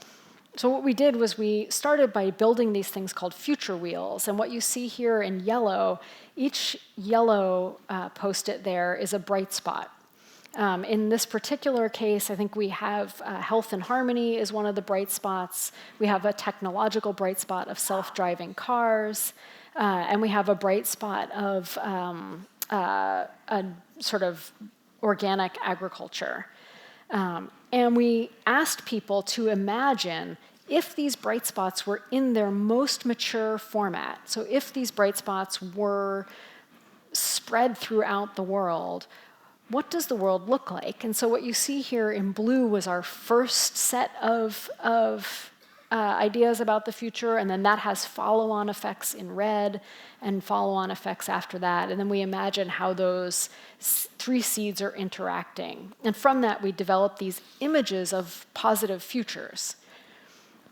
So what we did was we started by building these things called future wheels. And what you see here in yellow, each yellow post-it there is a bright spot. In this particular case, I think we have health and harmony is one of the bright spots. We have a technological bright spot of self-driving cars. And we have a bright spot of a sort of organic agriculture. And we asked people to imagine if these bright spots were in their most mature format. So if these bright spots were spread throughout the world, what does the world look like? And so what you see here in blue was our first set of ideas about the future, and then that has follow-on effects in red and follow-on effects after that. And then we imagine how those three seeds are interacting. And from that, we develop these images of positive futures.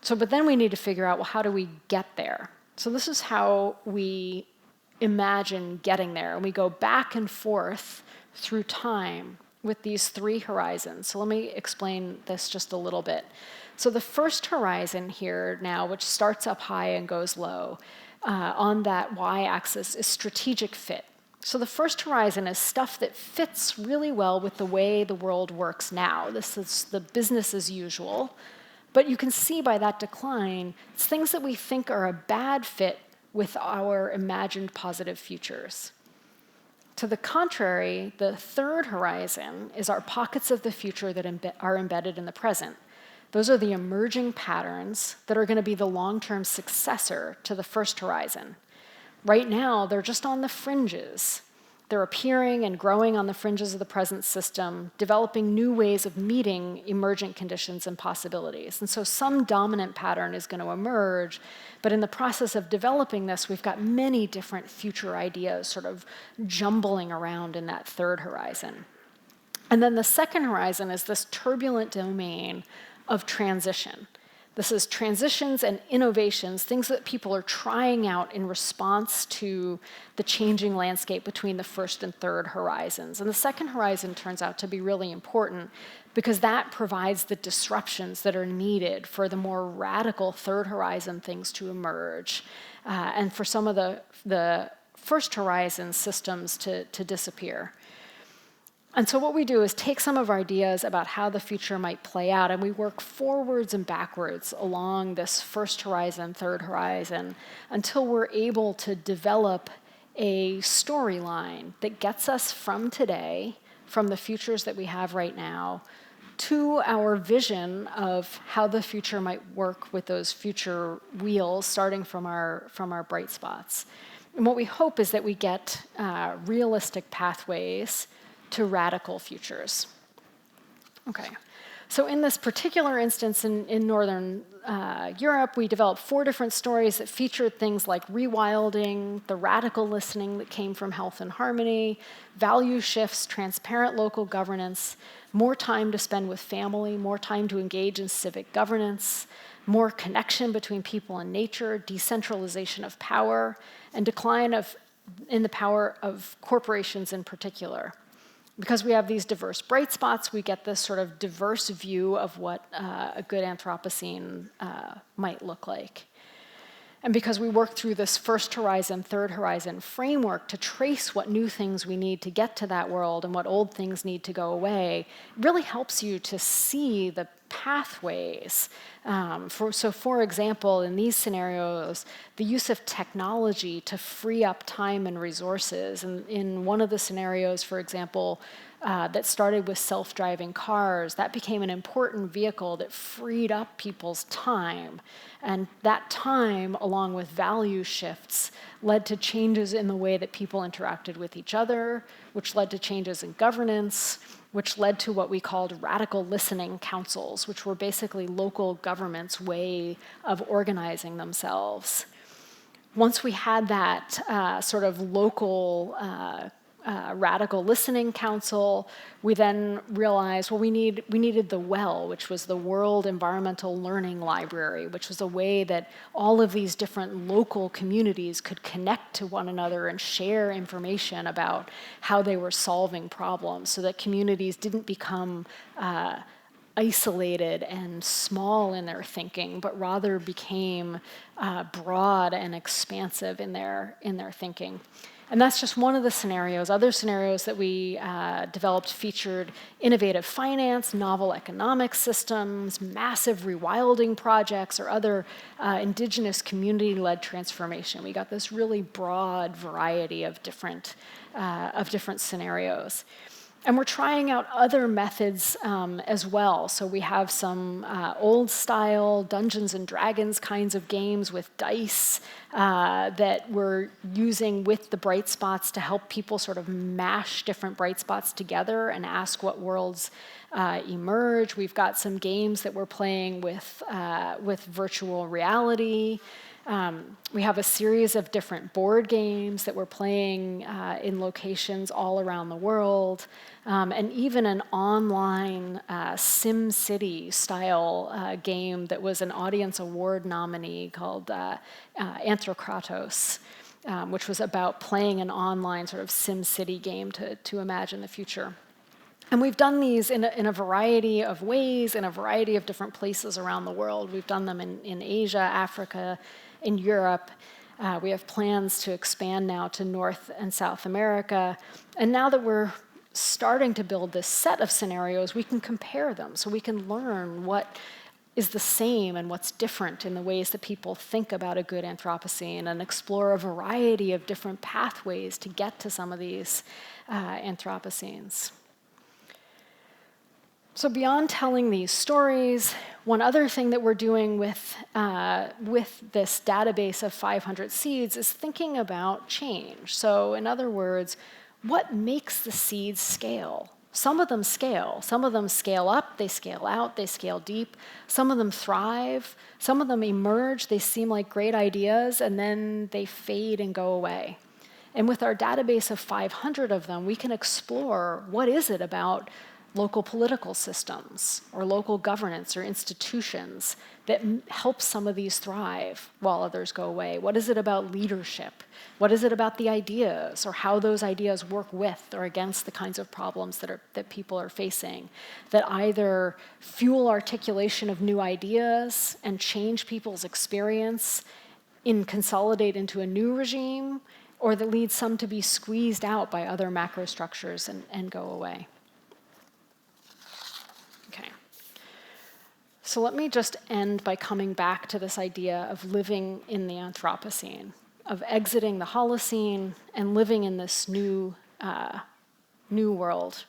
So, but then we need to figure out, well, how do we get there? So this is how we imagine getting there. And we go back and forth through time with these three horizons. So let me explain this just a little bit. So the first horizon here now, which starts up high and goes low, on that y-axis is strategic fit. So the first horizon is stuff that fits really well with the way the world works now. This is the business as usual. But you can see by that decline, it's things that we think are a bad fit with our imagined positive futures. To the contrary, the third horizon is our pockets of the future that are embedded in the present. Those are the emerging patterns that are going to be the long-term successor to the first horizon. Right now, they're just on the fringes. They're appearing and growing on the fringes of the present system, developing new ways of meeting emergent conditions and possibilities. And so some dominant pattern is going to emerge, but in the process of developing this, we've got many different future ideas sort of jumbling around in that third horizon. And then the second horizon is this turbulent domain of transition. This is transitions and innovations, things that people are trying out in response to the changing landscape between the first and third horizons. And the second horizon turns out to be really important because that provides the disruptions that are needed for the more radical third horizon things to emerge, and for some of the first horizon systems to disappear. And so what we do is take some of our ideas about how the future might play out, and we work forwards and backwards along this first horizon, third horizon, until we're able to develop a storyline that gets us from today, from the futures that we have right now, to our vision of how the future might work with those future wheels, starting from our bright spots. And what we hope is that we get realistic pathways to radical futures. Okay, so in this particular instance in Northern Europe, we developed 4 different stories that featured things like rewilding, the radical listening that came from health and harmony, value shifts, transparent local governance, more time to spend with family, more time to engage in civic governance, more connection between people and nature, decentralization of power, and decline in the power of corporations in particular. Because we have these diverse bright spots, we get this sort of diverse view of what a good Anthropocene might look like. And because we work through this first horizon, third horizon framework to trace what new things we need to get to that world and what old things need to go away, it really helps you to see the pathways. For example, in these scenarios, the use of technology to free up time and resources. And in one of the scenarios, for example, that started with self-driving cars, that became an important vehicle that freed up people's time. And that time, along with value shifts, led to changes in the way that people interacted with each other, which led to changes in governance, which led to what we called radical listening councils, which were basically local governments' way of organizing themselves. Once we had that sort of local radical listening council, we then realized, well, we needed the WELL, which was the World Environmental Learning Library, which was a way that all of these different local communities could connect to one another and share information about how they were solving problems, so that communities didn't become isolated and small in their thinking, but rather became broad and expansive in their thinking. And that's just one of the scenarios. Other scenarios that we developed featured innovative finance, novel economic systems, massive rewilding projects, or other indigenous community-led transformation. We got this really broad variety of different scenarios. And we're trying out other methods as well. So we have some old-style Dungeons and Dragons kinds of games with dice that we're using with the bright spots to help people sort of mash different bright spots together and ask what worlds emerge. We've got some games that we're playing with virtual reality. We have a series of different board games that we're playing in locations all around the world, and even an online SimCity style game that was an Audience Award nominee called Anthropocene, which was about playing an online sort of SimCity game to imagine the future. And we've done these in a variety of ways, in a variety of different places around the world. We've done them in Asia, Africa, in Europe. We have plans to expand now to North and South America. And now that we're starting to build this set of scenarios, we can compare them. So we can learn what is the same and what's different in the ways that people think about a good Anthropocene, and explore a variety of different pathways to get to some of these Anthropocenes. So beyond telling these stories, one other thing that we're doing with this database of 500 seeds is thinking about change. So in other words, what makes the seeds scale? Some of them scale. Some of them scale up, they scale out, they scale deep. Some of them thrive. Some of them emerge, they seem like great ideas, and then they fade and go away. And with our database of 500 of them, we can explore what is it about local political systems or local governance or institutions that helps some of these thrive while others go away. What is it about leadership? What is it about the ideas, or how those ideas work with or against the kinds of problems that people are facing, that either fuel articulation of new ideas and change people's experience, consolidate into a new regime, or that leads some to be squeezed out by other macro structures and go away. So let me just end by coming back to this idea of living in the Anthropocene, of exiting the Holocene and living in this new world.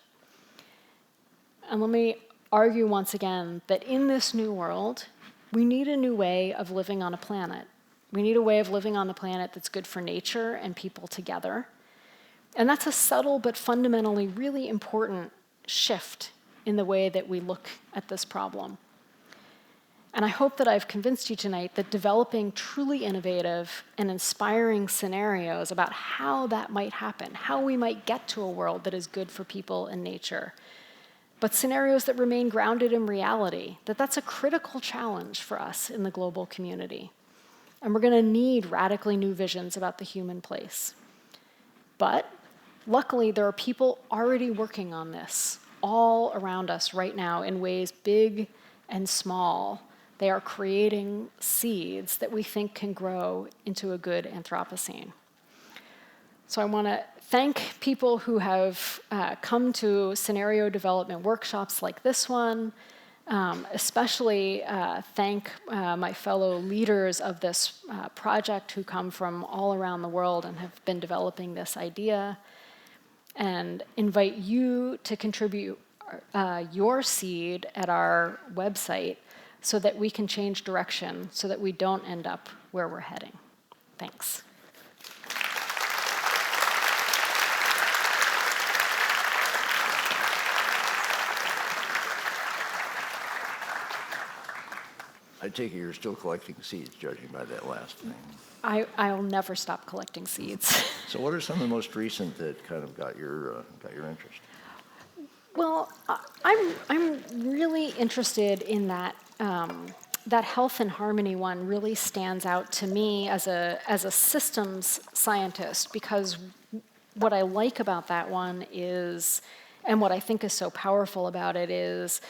And let me argue once again that in this new world, we need a new way of living on a planet. We need a way of living on the planet that's good for nature and people together. And that's a subtle but fundamentally really important shift in the way that we look at this problem. And I hope that I've convinced you tonight that developing truly innovative and inspiring scenarios about how that might happen, how we might get to a world that is good for people and nature, but scenarios that remain grounded in reality, that's a critical challenge for us in the global community. And we're going to need radically new visions about the human place. But luckily, there are people already working on this all around us right now in ways big and small. They are creating seeds that we think can grow into a good Anthropocene. So I want to thank people who have come to scenario development workshops like this one, especially thank my fellow leaders of this project who come from all around the world and have been developing this idea, and invite you to contribute your seed at our website so that we can change direction, so that we don't end up where we're heading. Thanks. I take it you're still collecting seeds, judging by that last thing. I'll never stop collecting seeds. So what are some of the most recent that kind of got your interest? Well, I'm really interested in that. That health and harmony one really stands out to me as a systems scientist, because what I like about that one is, and what I think is so powerful about it is,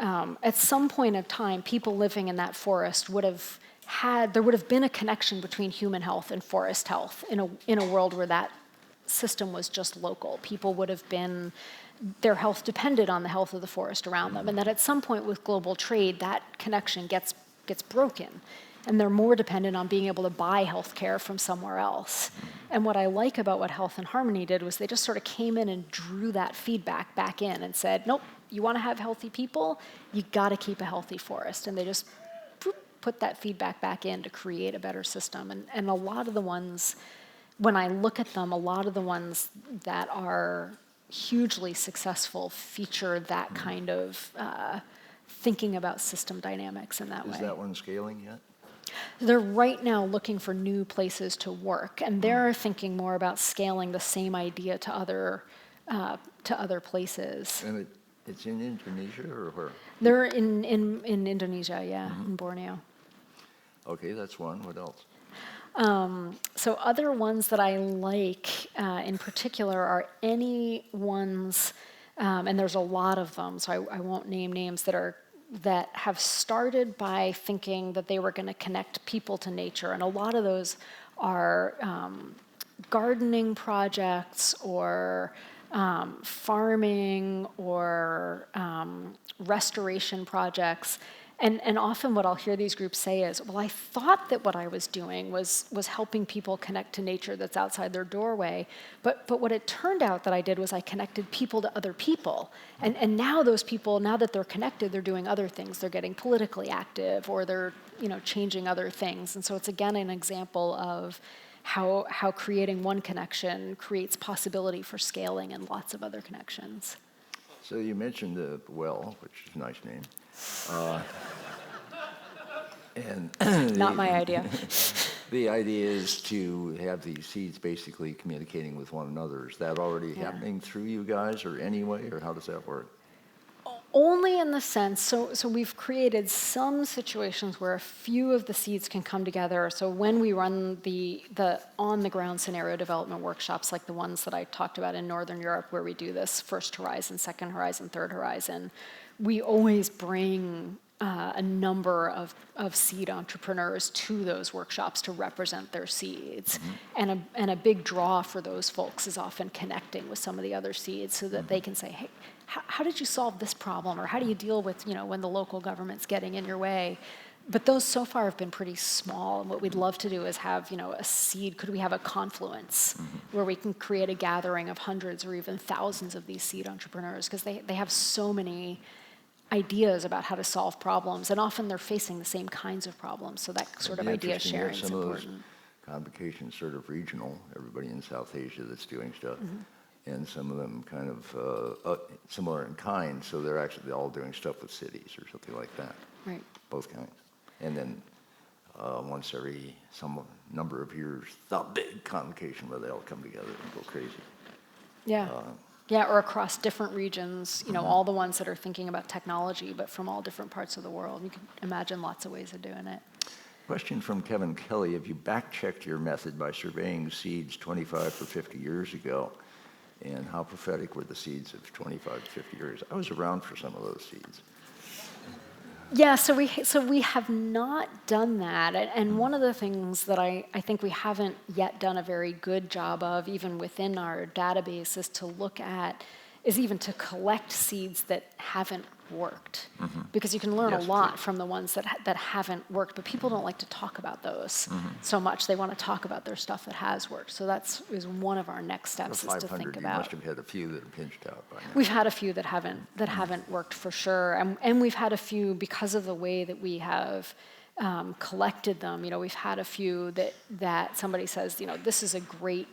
at some point of time, people living in that forest there would have been a connection between human health and forest health in a world where that system was just local. People would have been, their health depended on the health of the forest around them, and that at some point with global trade, that connection gets broken, and they're more dependent on being able to buy health care from somewhere else. And what I like about what Health and Harmony did was they just sort of came in and drew that feedback back in and said, nope, you want to have healthy people, you got to keep a healthy forest. And they just put that feedback back in to create a better system. And a lot of the ones, when I look at them, a lot of the ones that are hugely successful feature that kind of thinking about system dynamics in that way. Is that one scaling yet? They're right now looking for new places to work, and they're thinking more about scaling the same idea to other places. And it's in Indonesia or where? They're in Indonesia, yeah, in Borneo. Okay, that's one. What else? So other ones that I like in particular are any ones, and there's a lot of them, so I won't name names, that have started by thinking that they were going to connect people to nature. And a lot of those are gardening projects or farming or restoration projects. And often what I'll hear these groups say is, well, I thought that what I was doing was helping people connect to nature that's outside their doorway. But what it turned out that I did was I connected people to other people. And now those people, now that they're connected, they're doing other things. They're getting politically active, or they're changing other things. And so it's again an example of how creating one connection creates possibility for scaling and lots of other connections. So you mentioned the well, which is a nice name. And Not my idea. The idea is to have these seeds basically communicating with one another. Is that already happening through you guys, or anyway, or how does that work? Only in the sense, so we've created some situations where a few of the seeds can come together. So when we run the on-the-ground scenario development workshops, like the ones that I talked about in Northern Europe, where we do this first horizon, second horizon, third horizon, we always bring a number of seed entrepreneurs to those workshops to represent their seeds. And a big draw for those folks is often connecting with some of the other seeds so that they can say, hey, how did you solve this problem? Or how do you deal with, when the local government's getting in your way? But those so far have been pretty small. And what we'd love to do is have, a seed. Could we have a confluence where we can create a gathering of hundreds or even thousands of these seed entrepreneurs? Because they have so many ideas about how to solve problems, and often they're facing the same kinds of problems. So that sort of idea sharing is important. Some of those convocations sort of regional, everybody in South Asia that's doing stuff, and some of them kind of similar in kind, so they're actually all doing stuff with cities or something like that. Right. Both kinds. And then once every some number of years, the big convocation where they all come together and go crazy. Yeah. Yeah, or across different regions, all the ones that are thinking about technology, but from all different parts of the world. You can imagine lots of ways of doing it. Question from Kevin Kelly. Have you back-checked your method by surveying seeds 25 or 50 years ago? And how prophetic were the seeds of 25 to 50 years? I was around for some of those seeds. Yeah, so we have not done that. And one of the things that I think we haven't yet done a very good job of, even within our database, is even to collect seeds that haven't worked. Because you can learn a lot from the ones that haven't worked, but people don't like to talk about those so much. They want to talk about their stuff that has worked. So is one of our next steps is to think about. You must have had a few that have pinched out by now. We've had a few that haven't worked for sure, and we've had a few because of the way that we have collected them. We've had a few that somebody says, this is a great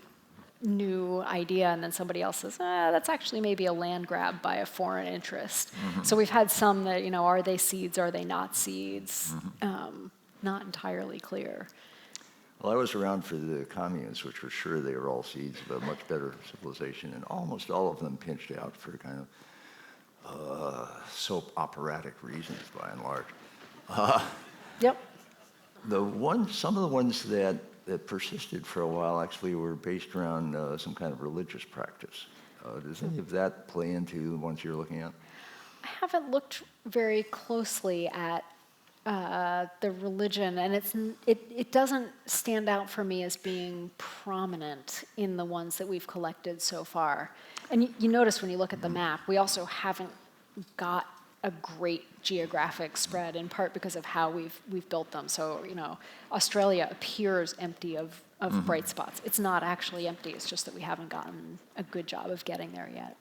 new idea, and then somebody else says, that's actually maybe a land grab by a foreign interest. So we've had some that, are they seeds, are they not seeds? Not entirely clear. Well, I was around for the communes, which were sure they were all seeds of a much better civilization, and almost all of them pinched out for kind of soap operatic reasons, by and large. Yep. Some of the ones that persisted for a while actually were based around some kind of religious practice. Does any of that play into the ones you're looking at? I haven't looked very closely at the religion, and it doesn't stand out for me as being prominent in the ones that we've collected so far. And you notice when you look at the map, we also haven't got a great geographic spread, in part because of how we've built them. So, Australia appears empty of bright spots. It's not actually empty, it's just that we haven't gotten a good job of getting there yet.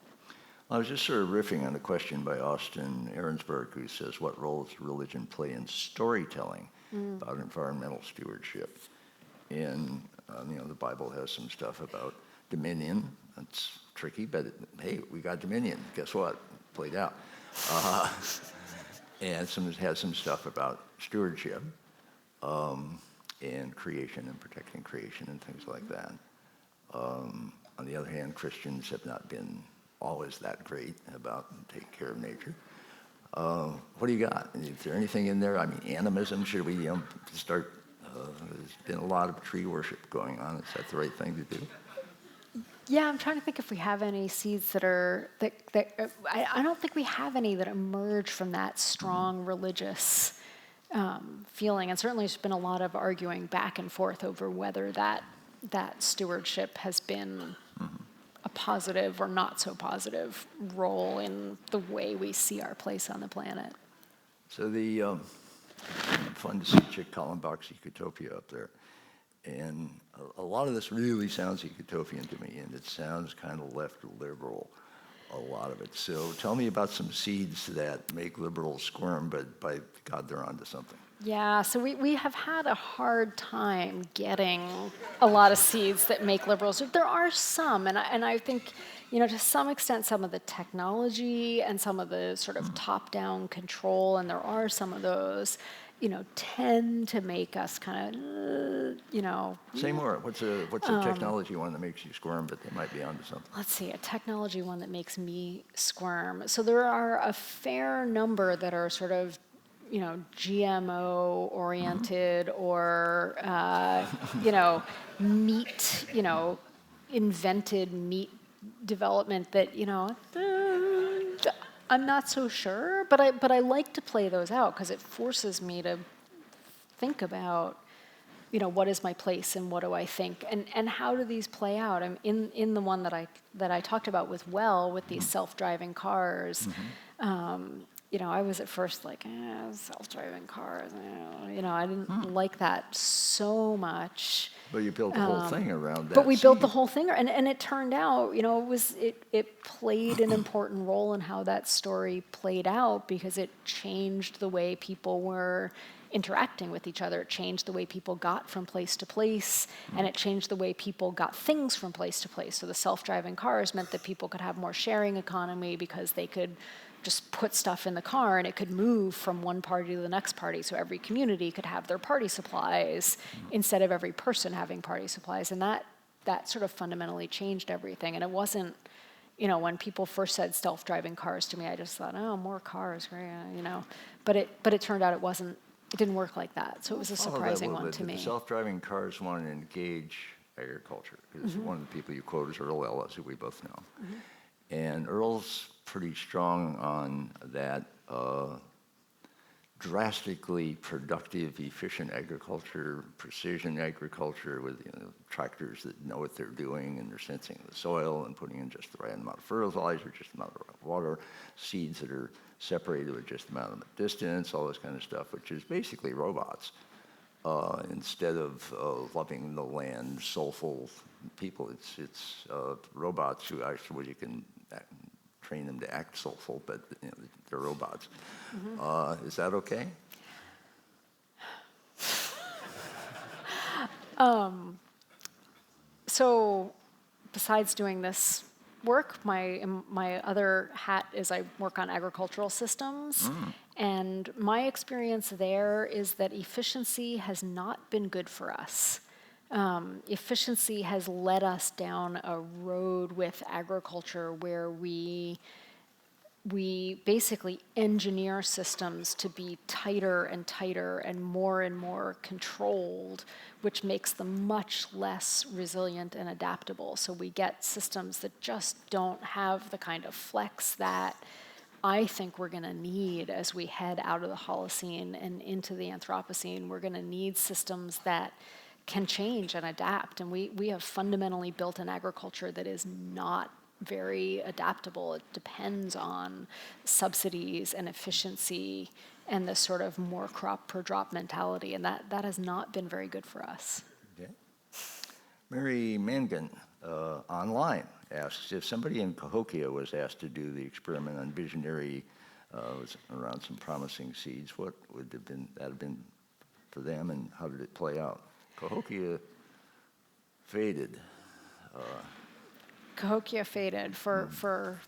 I was just sort of riffing on a question by Austin Ahrensberg, who says, what role does religion play in storytelling about environmental stewardship? And, the Bible has some stuff about dominion. That's tricky, but hey, we got dominion. Guess what? Played out. And has some stuff about stewardship and creation and protecting creation and things like that. On the other hand, Christians have not been always that great about taking care of nature. What do you got? Is there anything in there? I mean, animism, should we start? There's been a lot of tree worship going on. Is that the right thing to do? Yeah, I'm trying to think if we have any seeds that I don't think we have any that emerge from that strong religious feeling. And certainly there's been a lot of arguing back and forth over whether that stewardship has been a positive or not so positive role in the way we see our place on the planet. So fun to see Chick Kallenbach's Ecotopia up there. And a lot of this really sounds utopian to me, and it sounds kind of left liberal, a lot of it. So tell me about some seeds that make liberals squirm, but by God, they're onto something. Yeah, so we have had a hard time getting a lot of seeds that make liberals. There are some, and I think, to some extent, some of the technology and some of the sort of top-down control, and there are some of those, tend to make us kind of, Say more. What's a technology one that makes you squirm, but they might be onto something? Let's see, a technology one that makes me squirm. So there are a fair number that are sort of, GMO-oriented or, meat, invented meat development that, I'm not so sure, but I like to play those out because it forces me to think about, what is my place and what do I think and how do these play out? I'm in the one that I talked about with these self-driving cars. I was at first like, self-driving cars. I didn't like that so much. But you built the whole thing around that. But we built the whole thing, and it turned out, it played an important role in how that story played out because it changed the way people were interacting with each other. It changed the way people got from place to place, and it changed the way people got things from place to place. So the self-driving cars meant that people could have more sharing economy because they could just put stuff in the car and it could move from one party to the next party. So every community could have their party supplies instead of every person having party supplies. And that sort of fundamentally changed everything. And it wasn't, when people first said self-driving cars to me, I just thought, more cars, But it turned out it didn't work like that. So it was a surprising one to me. The self-driving cars want to engage agriculture. Because one of the people you quote is Earl Ellis, who we both know. And Earl's pretty strong on that drastically productive, efficient agriculture, precision agriculture with tractors that know what they're doing and they're sensing the soil and putting in just the right amount of fertilizer, just the amount of water, seeds that are separated with just the amount of distance, all this kind of stuff, which is basically robots. Instead of loving the land, soulful people, it's robots who actually you can train them to act soulful, but they're robots. Is that okay? So besides doing this work, my other hat is I work on agricultural systems. And my experience there is that efficiency has not been good for us. Efficiency has led us down a road with agriculture where we basically engineer systems to be tighter and tighter and more controlled, which makes them much less resilient and adaptable. So we get systems that just don't have the kind of flex that I think we're going to need as we head out of the Holocene and into the Anthropocene. We're going to need systems that can change and adapt. And we have fundamentally built an agriculture that is not very adaptable. It depends on subsidies and efficiency and this sort of more crop per drop mentality. And that has not been very good for us. Okay. Mary Mangan, online, asks, if somebody in Cahokia was asked to do the experiment on visionary, around some promising seeds, what would have been for them, and how did it play out? Cahokia faded. Cahokia faded for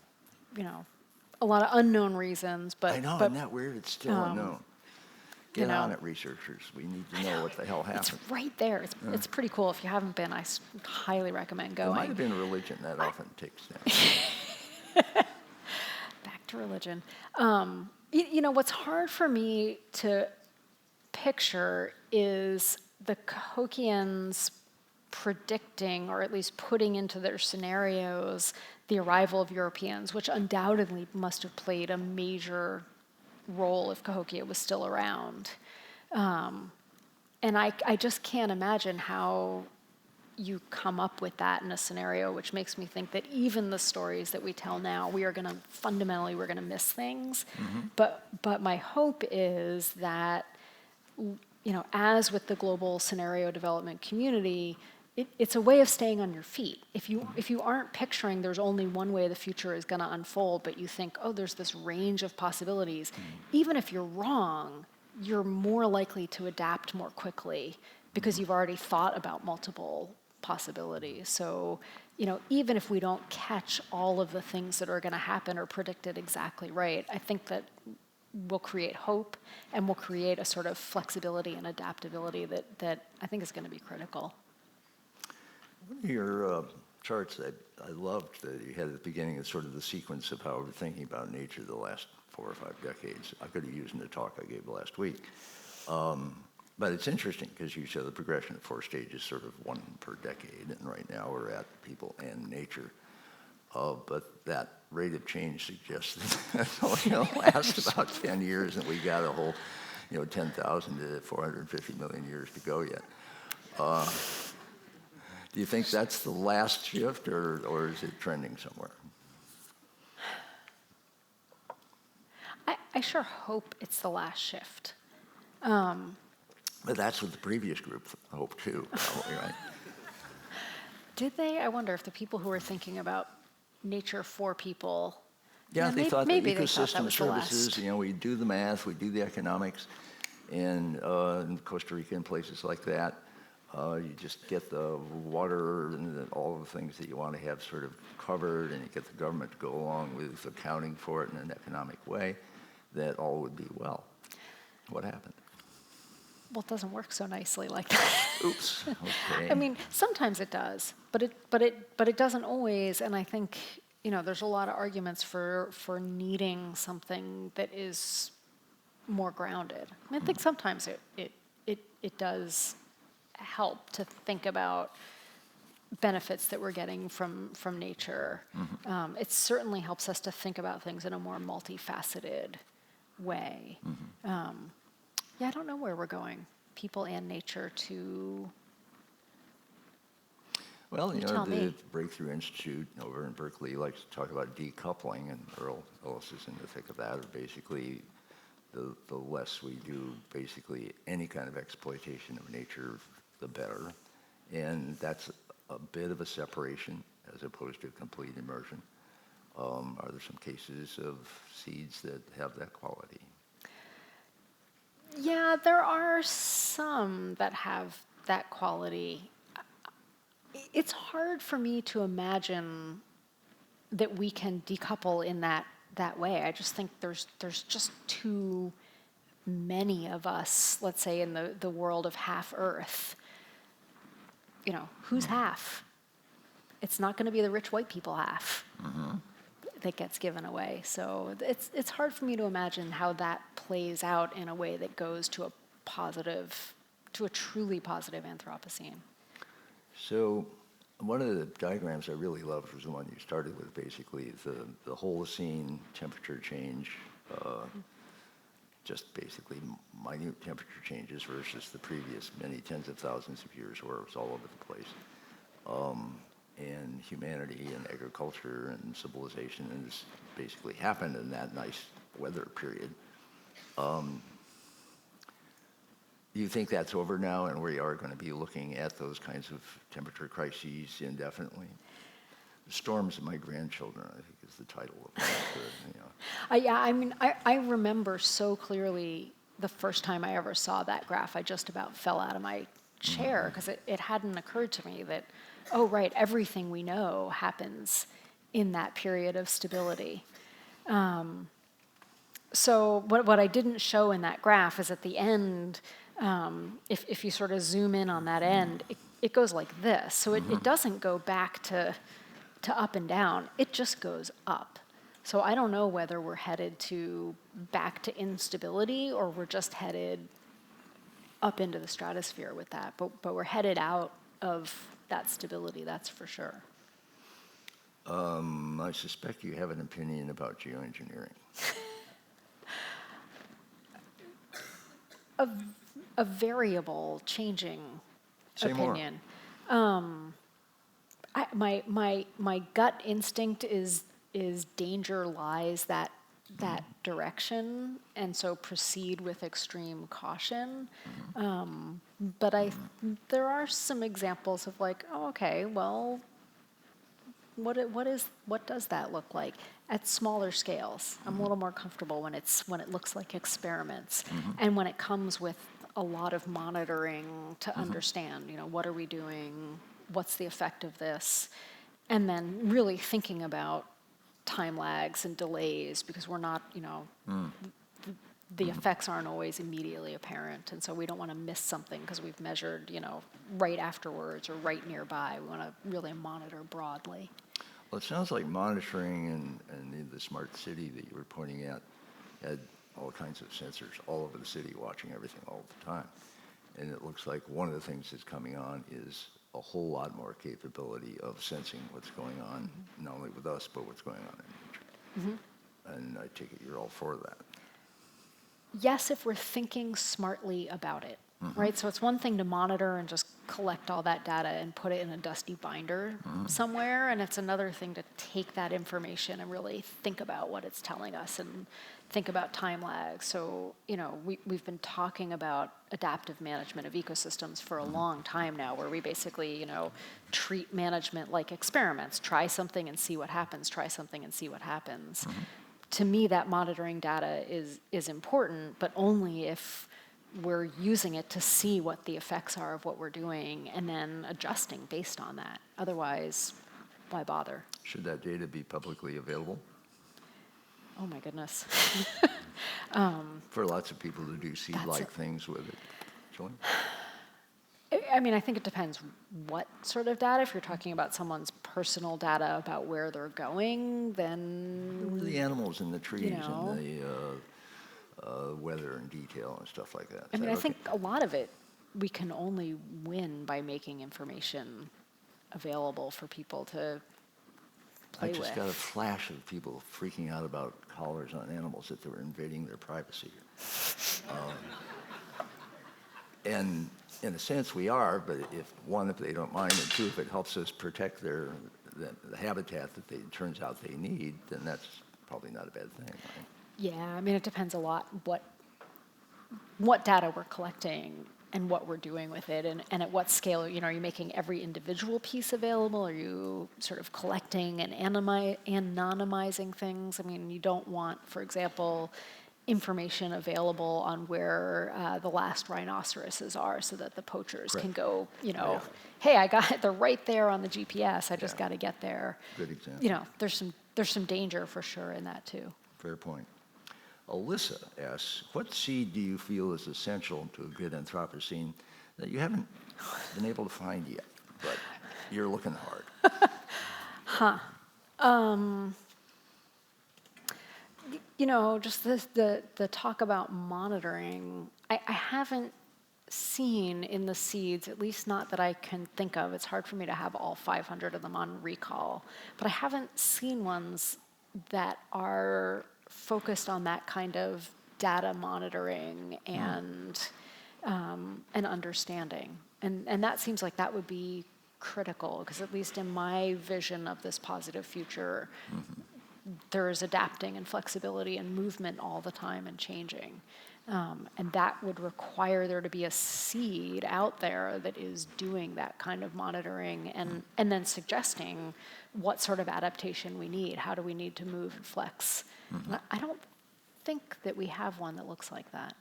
a lot of unknown reasons, but I know, but isn't that weird? It's still unknown. Get on it, researchers. We need to know what the hell happened. It's right there. It's pretty cool. If you haven't been, I highly recommend going. There might have been a religion that often takes them. Back to religion. What's hard for me to picture is the Cahokians predicting, or at least putting into their scenarios, the arrival of Europeans, which undoubtedly must have played a major role if Cahokia was still around. And I just can't imagine how you come up with that in a scenario, which makes me think that even the stories that we tell now, we're going to miss things. But my hope is that, as with the global scenario development community, it's a way of staying on your feet. If you aren't picturing there's only one way the future is going to unfold, but you think, oh, there's this range of possibilities, even if you're wrong, you're more likely to adapt more quickly because you've already thought about multiple possibilities. So, even if we don't catch all of the things that are going to happen or predict it exactly right, I think that we'll create hope and we'll create a sort of flexibility and adaptability that I think is going to be critical. One of your charts that I loved that you had at the beginning is sort of the sequence of how we're thinking about nature the last 4 or 5 decades. I could have used in the talk I gave last week. But it's interesting because you show the progression of 4 stages, sort of 1 per decade, and right now we're at people and nature. But that rate of change suggests that it's only going to last about 10 years, and we got a whole, 10,000 to 450 million years to go yet. Do you think that's the last shift, or is it trending somewhere? I sure hope it's the last shift. But that's what the previous group hoped too, probably, right? Did they? I wonder if the people who were thinking about nature for people. Yeah, they thought that maybe they thought that ecosystem was the last. services, we do the math, we do the economics, and in Costa Rica and places like that, you just get the water and all the things that you want to have sort of covered, and you get the government to go along with accounting for it in an economic way, that all would be well. What happened? Well, it doesn't work so nicely like that. Oops. Okay. I mean, sometimes it does, but it doesn't always. And I think there's a lot of arguments for needing something that is more grounded. I think sometimes it does help to think about benefits that we're getting from nature. It certainly helps us to think about things in a more multifaceted way. I don't know where we're going, people and nature, to. Well, tell the me. Breakthrough Institute over in Berkeley likes to talk about decoupling, and Earl Ellis is in the thick of that. Or basically, the less we do basically any kind of exploitation of nature, the better. And that's a bit of a separation as opposed to complete immersion. Are there some cases of seeds that have that quality? Yeah, there are some that have that quality. It's hard for me to imagine that we can decouple in that way. I just think there's just too many of us, let's say in the world of half Earth. Who's half? It's not going to be the rich white people half that gets given away. So it's hard for me to imagine how that plays out in a way that goes to a truly positive Anthropocene. So one of the diagrams I really loved was the one you started with, basically, the Holocene temperature change, just basically minute temperature changes versus the previous many tens of thousands of years where it was all over the place. And humanity and agriculture and civilization has basically happened in that nice weather period. Do you think that's over now, and we are going to be looking at those kinds of temperature crises indefinitely? Storms of My Grandchildren, I think, is the title of that. Yeah, I mean, I remember so clearly the first time I ever saw that graph, I just about fell out of my chair because it hadn't occurred to me that, oh, right, everything we know happens in that period of stability. So what I didn't show in that graph is at the end, if you sort of zoom in on that end, it goes like this. So it doesn't go back to up and down. It just goes up. So I don't know whether we're headed back to instability or we're just headed up into the stratosphere with that. But we're headed out of that stability, that's for sure. I suspect you have an opinion about geoengineering. A variable, changing Say opinion. My gut instinct is danger lies that direction, and so proceed with extreme caution. But there are some examples of like, oh, okay, well, what does that look like at smaller scales? I'm a little more comfortable when it looks like experiments, and when it comes with a lot of monitoring to understand, what are we doing, what's the effect of this, and then really thinking about time lags and delays, because we're not, the effects aren't always immediately apparent, and so we don't want to miss something because we've measured, right afterwards or right nearby. We want to really monitor broadly. Well, it sounds like monitoring and the smart city that you were pointing at had all kinds of sensors all over the city watching everything all the time. And it looks like one of the things that's coming on is a whole lot more capability of sensing what's going on, not only with us, but what's going on in nature. And I take it you're all for that. Yes, if we're thinking smartly about it, right? So it's one thing to monitor and just collect all that data and put it in a dusty binder somewhere, and it's another thing to take that information and really think about what it's telling us and think about time lags. So, we've been talking about adaptive management of ecosystems for a long time now, where we basically, treat management like experiments. Try something and see what happens. Try something and see what happens. To me, that monitoring data is important, but only if we're using it to see what the effects are of what we're doing and then adjusting based on that. Otherwise, why bother? Should that data be publicly available? Oh my goodness. For lots of people to do seed-like things with it. Julie? I mean, I think it depends what sort of data. If you're talking about someone's personal data about where they're going, then... The animals and the trees and the weather in detail and stuff like that. I mean, I think a lot of it we can only win by making information available for people to play with. I just got a flash of people freaking out about collars on animals, that they were invading their privacy. And in a sense we are, but if they don't mind, and two, if it helps us protect the habitat that it turns out they need, then that's probably not a bad thing, right? Yeah, I mean, it depends a lot what data we're collecting and what we're doing with it, and at what scale. Are you making every individual piece available? Are you sort of collecting and anonymizing things? I mean, you don't want, for example, information available on where the last rhinoceroses are so that the poachers can go, hey, I got it, they're right there on the GPS, I just got to get there. Good example. There's some danger for sure in that too. Fair point. Alyssa asks, what seed do you feel is essential to a good Anthropocene that you haven't been able to find yet, but you're looking hard? Just the talk about monitoring, I haven't seen in the seeds, at least not that I can think of. It's hard for me to have all 500 of them on recall, but I haven't seen ones that are focused on that kind of data monitoring and understanding. And that seems like that would be critical, because at least in my vision of this positive future, there is adapting and flexibility and movement all the time and changing. And that would require there to be a seed out there that is doing that kind of monitoring and then suggesting what sort of adaptation we need. How do we need to move and flex? And I don't think that we have one that looks like that.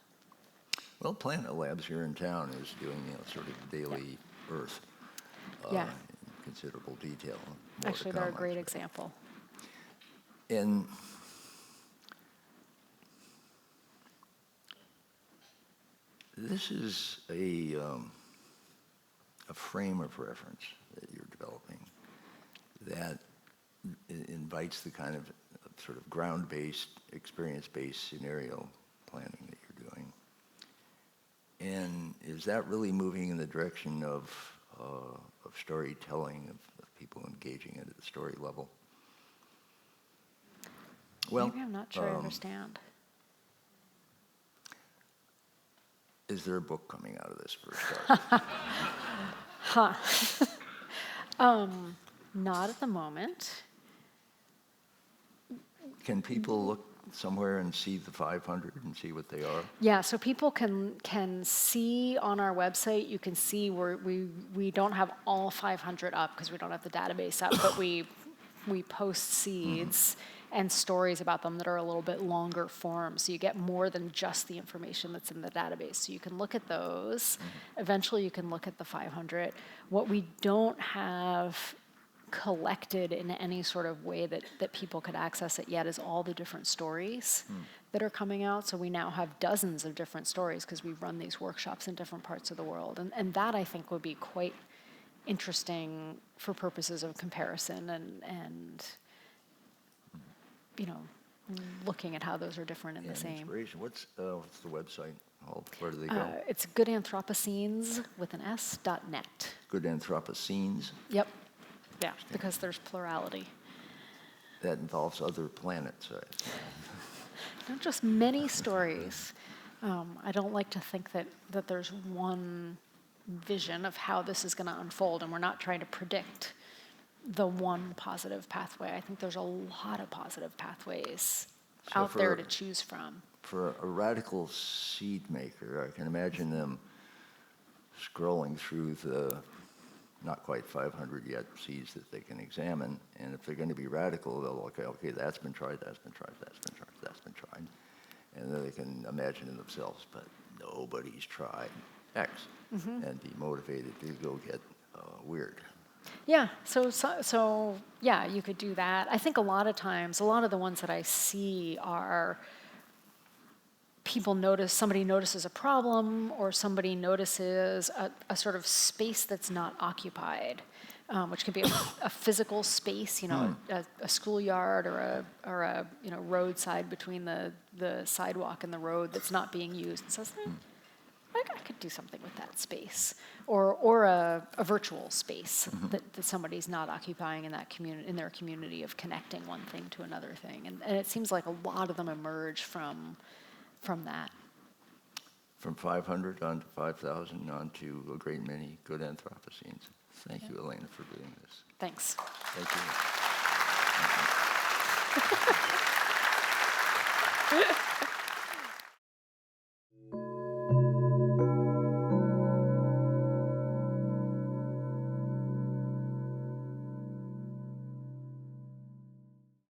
Well, Planet Labs here in town is doing sort of daily Earth Yeah. in considerable detail. More Actually, to they're a come, great I'm sure. example. And this is a frame of reference that you're developing that invites the kind of sort of ground-based, experience-based scenario planning that you're doing. And is that really moving in the direction of storytelling, of people engaging at the story level? Well, Maybe I'm not sure I understand. is there a book coming out of this for a start? Not at the moment. Can people look somewhere and see the 500 and see what they are? Yeah, so people can see on our website, you can see where we don't have all 500 up because we don't have the database up, but we post seeds and stories about them that are a little bit longer form. So you get more than just the information that's in the database. So you can look at those. Eventually you can look at the 500. What we don't have collected in any sort of way that people could access it yet is all the different stories that are coming out. So we now have dozens of different stories because we run these workshops in different parts of the world. And that, I think, would be quite interesting for purposes of comparison and looking at how those are different and the same. Inspiration. What's the website? Where do they go? It's Good Anthropocenes with an S.net. Good Anthropocenes. Yep. Yeah, because there's plurality. That involves other planets. Not just many stories. I don't like to think that there's one vision of how this is going to unfold, and we're not trying to predict the one positive pathway. I think there's a lot of positive pathways out there to choose from. For a radical seed maker, I can imagine them scrolling through the not quite 500 yet seeds that they can examine, and if they're going to be radical, they'll look, okay, that's been tried, that's been tried, that's been tried, that's been tried, and then they can imagine in themselves, but nobody's tried X, and be motivated to go get weird. Yeah, so yeah, you could do that. I think a lot of times, a lot of the ones that I see are somebody notices a problem, or somebody notices a sort of space that's not occupied, which could be a physical space, a schoolyard or a roadside between the sidewalk and the road that's not being used. And says, I could do something with that space, or a virtual space that somebody's not occupying in that community, in their community, of connecting one thing to another thing. And it seems like a lot of them emerge from that. From 500 on to 5,000 on to a great many good Anthropocenes. Thank you, Elena, for doing this. Thanks. Thank you.